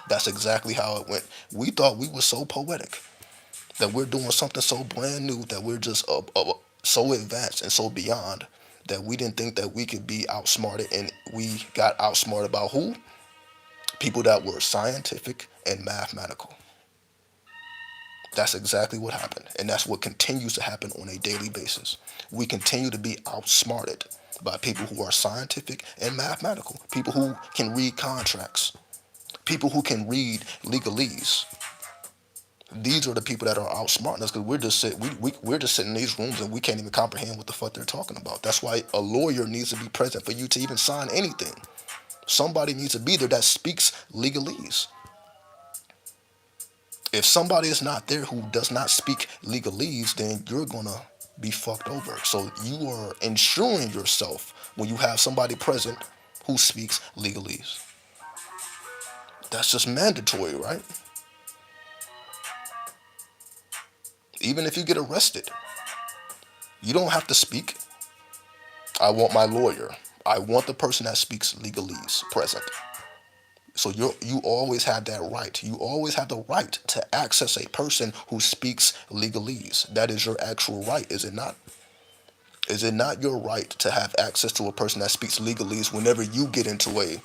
That's exactly how it went. We thought we were so poetic that we're doing something so brand new that we're just so advanced and so beyond that we didn't think that we could be outsmarted, and we got outsmarted about who? People that were scientific and mathematical. That's exactly what happened, and that's what continues to happen on a daily basis. We continue to be outsmarted by people who are scientific and mathematical, people who can read contracts, people who can read legalese. These are the people that are outsmarting us because we're just sitting in these rooms and we can't even comprehend what the fuck they're talking about. That's why a lawyer needs to be present for you to even sign anything. Somebody needs to be there that speaks legalese. If somebody is not there who does not speak legalese, then you're gonna be fucked over. So you are ensuring yourself when you have somebody present who speaks legalese. That's just mandatory, right? Even if you get arrested, you don't have to speak. I want my lawyer. I want the person that speaks legalese present. So you always have that right. You always have the right to access a person who speaks legalese. That is your actual right, is it not? Is it not your right to have access to a person that speaks legalese whenever you get into a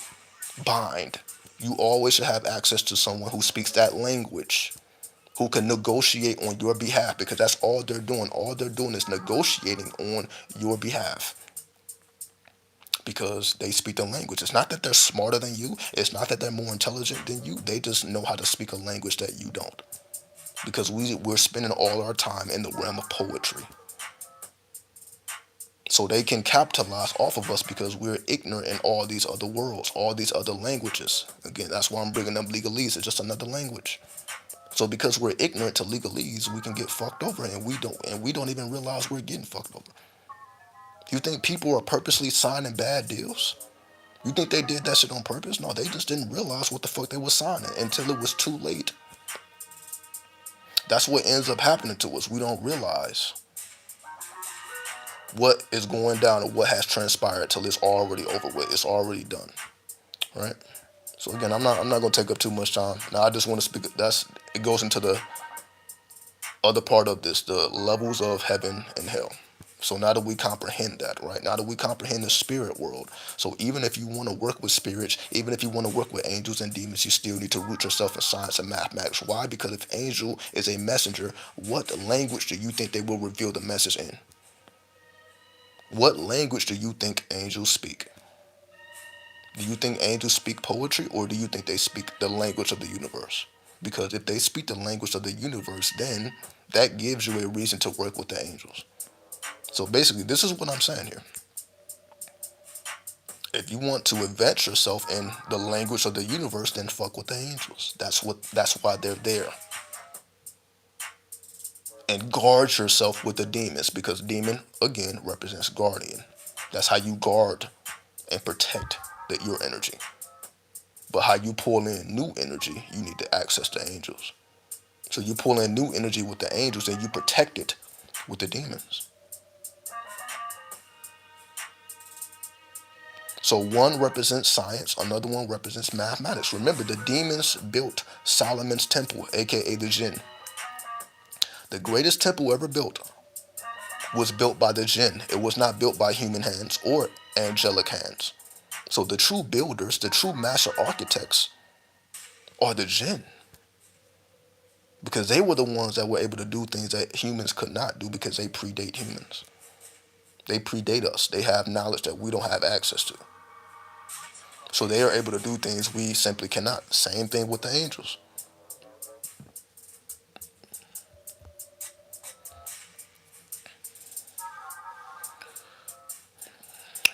bind? You always should have access to someone who speaks that language, who can negotiate on your behalf, because that's all they're doing. All they're doing is negotiating on your behalf because they speak the language. It's not that they're smarter than you. It's not that they're more intelligent than you. They just know how to speak a language that you don't. Because we're spending all our time in the realm of poetry. So they can capitalize off of us because we're ignorant in all these other worlds, all these other languages. Again, that's why I'm bringing up legalese. It's just another language. So because we're ignorant to legalese, we can get fucked over, and we don't even realize we're getting fucked over. You think people are purposely signing bad deals? You think they did that shit on purpose? No, they just didn't realize what the fuck they were signing until it was too late. That's what ends up happening to us. We don't realize what is going down or what has transpired till it's already over with. It's already done, right? So again, I'm not gonna take up too much time. Now I just want to speak. It goes into the other part of this, the levels of heaven and hell. So now that we comprehend that, right? Now that we comprehend the spirit world. So even if you want to work with spirits, even if you want to work with angels and demons, you still need to root yourself in science and mathematics. Why? Because if angel is a messenger, what language do you think they will reveal the message in? What language do you think angels speak? Do you think angels speak poetry, or do you think they speak the language of the universe? Because if they speak the language of the universe, then that gives you a reason to work with the angels. So basically, this is what I'm saying here. If you want to advance yourself in the language of the universe, then fuck with the angels. That's why they're there. And guard yourself with the demons, because demon again represents guardian. That's how you guard and protect your energy. But how you pull in new energy, you need to access the angels. So you pull in new energy with the angels and you protect it with the demons. So one represents science, another one represents mathematics. Remember, the demons built Solomon's temple, aka the jinn. The greatest temple ever built was built by the jinn. It was not built by human hands or angelic hands. So the true builders, the true master architects are the jinn. Because they were the ones that were able to do things that humans could not do because they predate humans. They predate us. They have knowledge that we don't have access to. So they are able to do things we simply cannot. Same thing with the angels.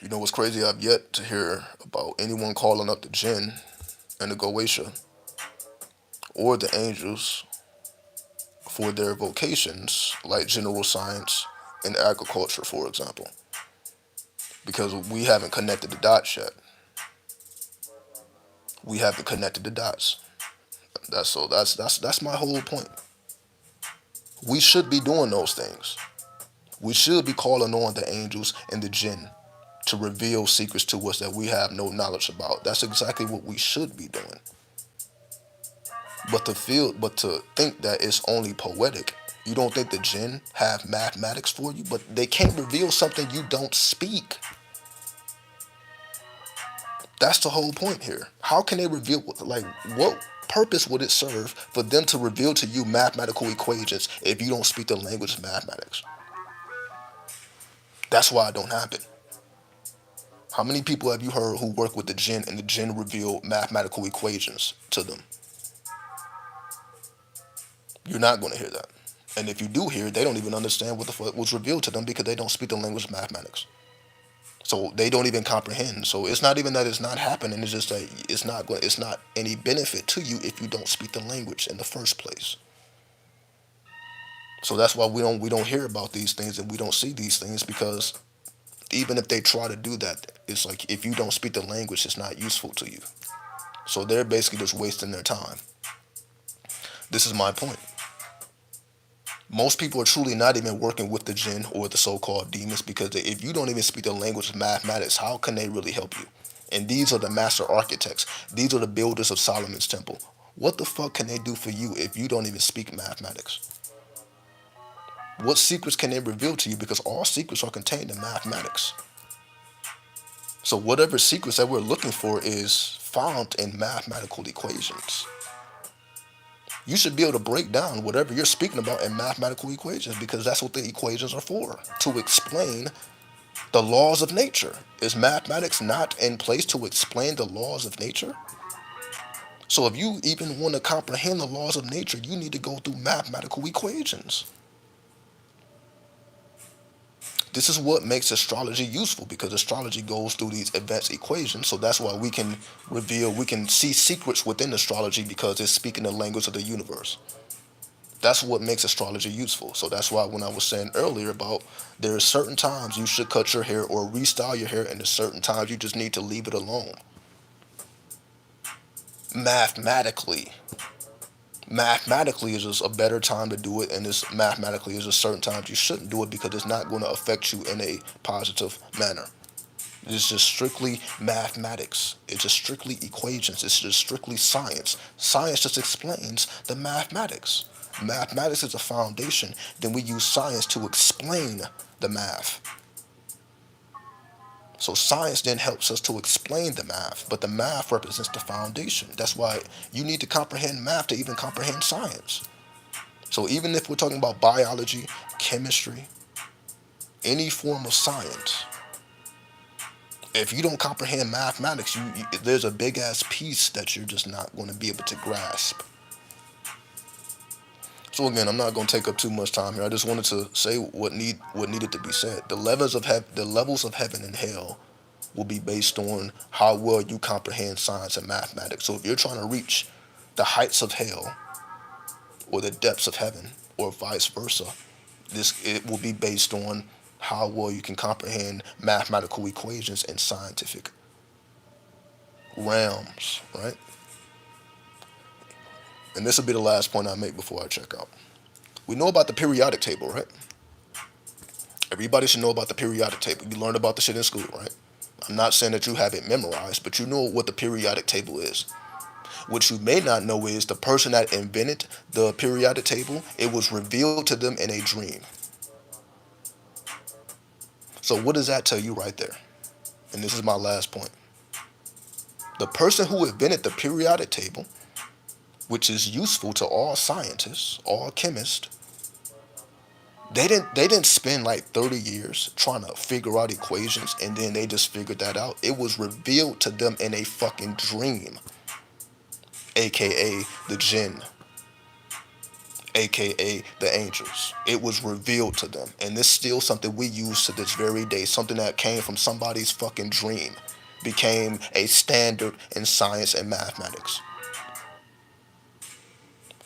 You know what's crazy? I've yet to hear about anyone calling up the jinn and the Goetia or the angels for their vocations, like general science and agriculture, for example, because we haven't connected the dots yet. We haven't connected the dots. That's my whole point. We should be doing those things. We should be calling on the angels and the jinn to reveal secrets to us that we have no knowledge about. That's exactly what we should be doing. But to think that it's only poetic, you don't think the jinn have mathematics for you, but they can't reveal something you don't speak. That's the whole point here. How can they reveal, like, what purpose would it serve for them to reveal to you mathematical equations if you don't speak the language of mathematics? That's why it don't happen. How many people have you heard who work with the jinn and the jinn reveal mathematical equations to them? You're not going to hear that. And if you do hear it, they don't even understand what the fuck was revealed to them because they don't speak the language of mathematics. So they don't even comprehend. So it's not even that it's not happening. It's just that it's not any benefit to you if you don't speak the language in the first place. So that's why we don't hear about these things and we don't see these things, because even if they try to do that, it's like if you don't speak the language, it's not useful to you. So they're basically just wasting their time. This is my point. Most people are truly not even working with the jinn or the so-called demons, because if you don't even speak the language of mathematics, how can they really help you? And these are the master architects. These are the builders of Solomon's temple. What the fuck can they do for you if you don't even speak mathematics? What secrets can they reveal to you? Because all secrets are contained in mathematics. So whatever secrets that we're looking for is found in mathematical equations. You should be able to break down whatever you're speaking about in mathematical equations, because that's what the equations are for, to explain the laws of nature. Is mathematics not in place to explain the laws of nature? So if you even want to comprehend the laws of nature, you need to go through mathematical equations. This is what makes astrology useful, because astrology goes through these advanced equations. So that's why we can see secrets within astrology, because it's speaking the language of the universe. That's what makes astrology useful. So that's why when I was saying earlier about there are certain times you should cut your hair or restyle your hair, and there's certain times you just need to leave it alone. Mathematically. Mathematically is just a better time to do it, and this mathematically is just certain times you shouldn't do it because it's not going to affect you in a positive manner. It's just strictly mathematics. It's just strictly equations. It's just strictly science. Science just explains the mathematics. Mathematics is a foundation. Then we use science to explain the math. So science then helps us to explain the math, but the math represents the foundation. That's why you need to comprehend math to even comprehend science. So even if we're talking about biology, chemistry, any form of science, if you don't comprehend mathematics, there's a big ass piece that you're just not going to be able to grasp. So again, I'm not going to take up too much time here. I just wanted to say what needed to be said. The levels of heaven and hell will be based on how well you comprehend science and mathematics. So if you're trying to reach the heights of hell or the depths of heaven or vice versa, this it will be based on how well you can comprehend mathematical equations and scientific realms, right? And this will be the last point I make before I check out. We know about the periodic table, right? Everybody should know about the periodic table. You learned about the shit in school, right? I'm not saying that you have it memorized, but you know what the periodic table is. What you may not know is the person that invented the periodic table, it was revealed to them in a dream. So what does that tell you right there? And this is my last point. The person who invented the periodic table, which is useful to all scientists, all chemists, they didn't spend like 30 years trying to figure out equations and then they just figured that out. It was revealed to them in a fucking dream, aka the jinn, aka the angels. It was revealed to them, and this is still something we use to this very day. Something that came from somebody's fucking dream became a standard in science and mathematics.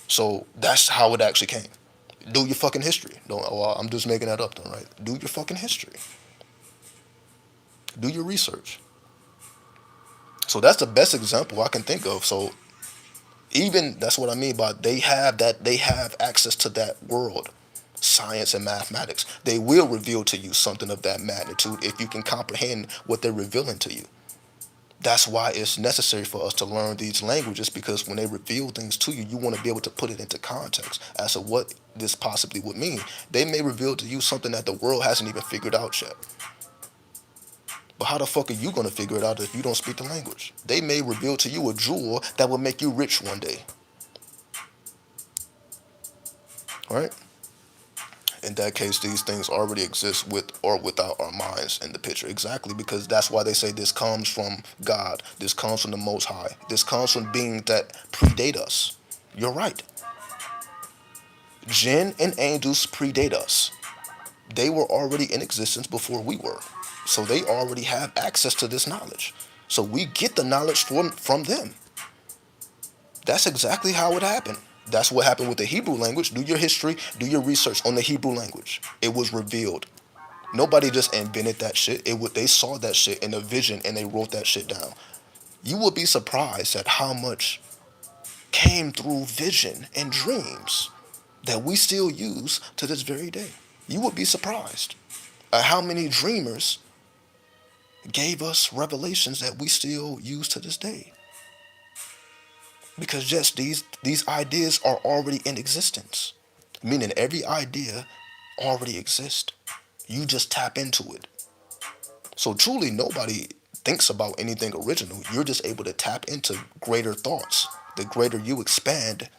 So that's how it actually came. Do your fucking history. Don't. Well, I'm just making that up, though, right? Do your fucking history. Do your research. So that's the best example I can think of. So even that's what I mean by they have access to that world, science and mathematics. They will reveal to you something of that magnitude if you can comprehend what they're revealing to you. That's why it's necessary for us to learn these languages, because when they reveal things to you, you want to be able to put it into context as to what this possibly would mean. They may reveal to you something that the world hasn't even figured out yet. But how the fuck are you going to figure it out if you don't speak the language? They may reveal to you a jewel that will make you rich one day. Right? In that case, these things already exist with or without our minds in the picture. Exactly, because that's why they say this comes from God. This comes from the Most High. This comes from beings that predate us. You're right. Jinn and angels predate us. They were already in existence before we were. So they already have access to this knowledge. So we get the knowledge from them. That's exactly how it happened. That's what happened with the Hebrew language. Do your history, do your research on the Hebrew language. It was revealed. Nobody just invented that shit. They saw that shit in a vision and they wrote that shit down. You will be surprised at how much came through vision and dreams that we still use to this very day. You would be surprised at how many dreamers gave us revelations that we still use to this day. Because yes, these ideas are already in existence, meaning every idea already exists. You just tap into it. So truly, nobody thinks about anything original. You're just able to tap into greater thoughts. The greater you expand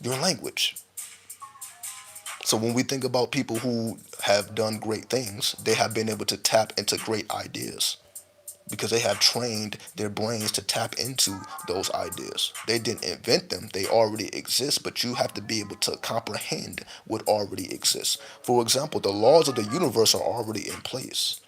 your language. So when we think about people who have done great things, they have been able to tap into great ideas because they have trained their brains to tap into those ideas. They didn't invent them, they already exist, but you have to be able to comprehend what already exists. For example, the laws of the universe are already in place,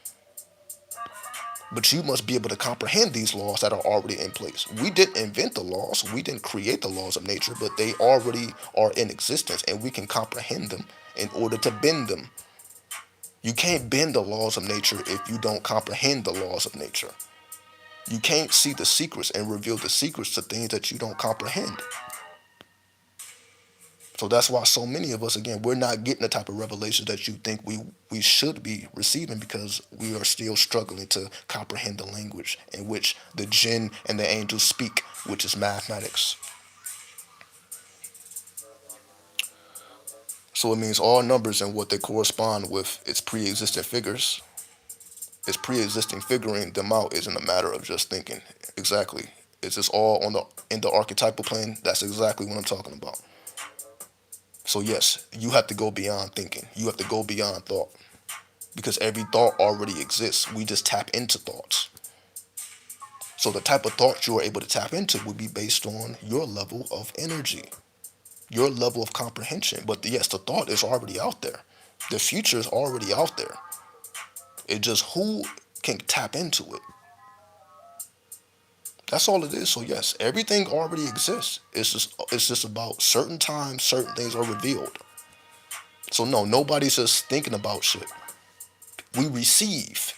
but you must be able to comprehend these laws that are already in place. We didn't invent the laws, we didn't create the laws of nature, but they already are in existence and we can comprehend them in order to bend them. You can't bend the laws of nature if you don't comprehend the laws of nature. You can't see the secrets and reveal the secrets to things that you don't comprehend. So that's why so many of us, again, we're not getting the type of revelations that you think we should be receiving, because we are still struggling to comprehend the language in which the jinn and the angels speak, which is mathematics. So it means all numbers and what they correspond with its pre-existing figures. Its pre-existing figuring them out isn't a matter of just thinking. Exactly. It's just all on the in the archetypal plane. That's exactly what I'm talking about. So yes, you have to go beyond thinking. You have to go beyond thought, because every thought already exists. We just tap into thoughts. So the type of thoughts you are able to tap into would be based on your level of energy, your level of comprehension. But yes, the thought is already out there. The future is already out there. It's just who can tap into it. That's all it is. So yes, everything already exists. It's just about certain times, certain things are revealed. So no, nobody's just thinking about shit. We receive.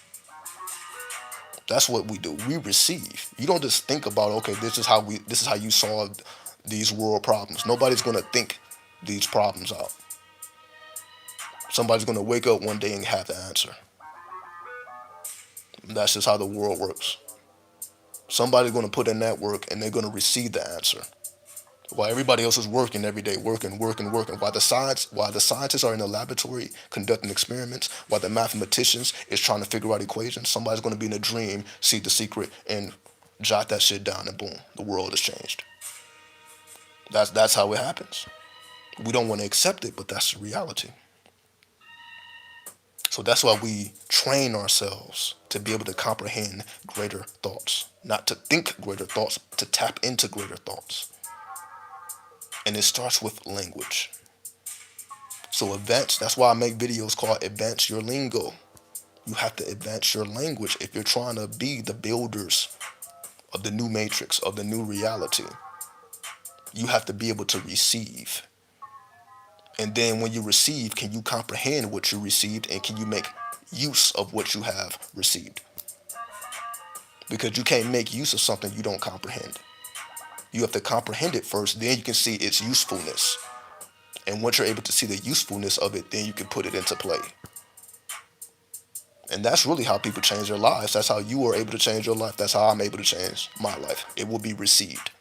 That's what we do. We receive. You don't just think about, okay, this is how you solve these world problems. Nobody's gonna think these problems out. Somebody's gonna wake up one day and have the answer. That's just how the world works. Somebody's gonna put in that work and they're gonna receive the answer. While everybody else is working every day, working, working, working. While the scientists are in the laboratory conducting experiments, while the mathematicians is trying to figure out equations, somebody's going to be in a dream, see the secret, and jot that shit down, and boom, the world has changed. That's how it happens. We don't want to accept it, but that's the reality. So that's why we train ourselves to be able to comprehend greater thoughts, not to think greater thoughts, to tap into greater thoughts. And it starts with language. So that's why I make videos called Advance Your Lingo. You have to advance your language if you're trying to be the builders of the new matrix, of the new reality. You have to be able to receive. And then when you receive, can you comprehend what you received and can you make use of what you have received? Because you can't make use of something you don't comprehend. You have to comprehend it first, then you can see its usefulness. And once you're able to see the usefulness of it, then you can put it into play. And that's really how people change their lives. That's how you are able to change your life. That's how I'm able to change my life. It will be received.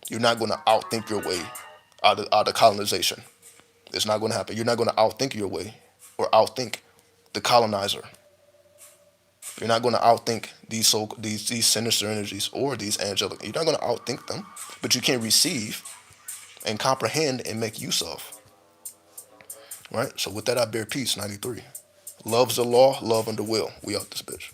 You're not going to outthink your way out of colonization. It's not going to happen. You're not going to outthink your way or outthink the colonizer. You're not going to outthink these sinister energies or these angelic. You're not going to outthink them, but you can receive and comprehend and make use of. Right? So with that, I bear peace. 93. Love's the law. Love under will. We out this bitch.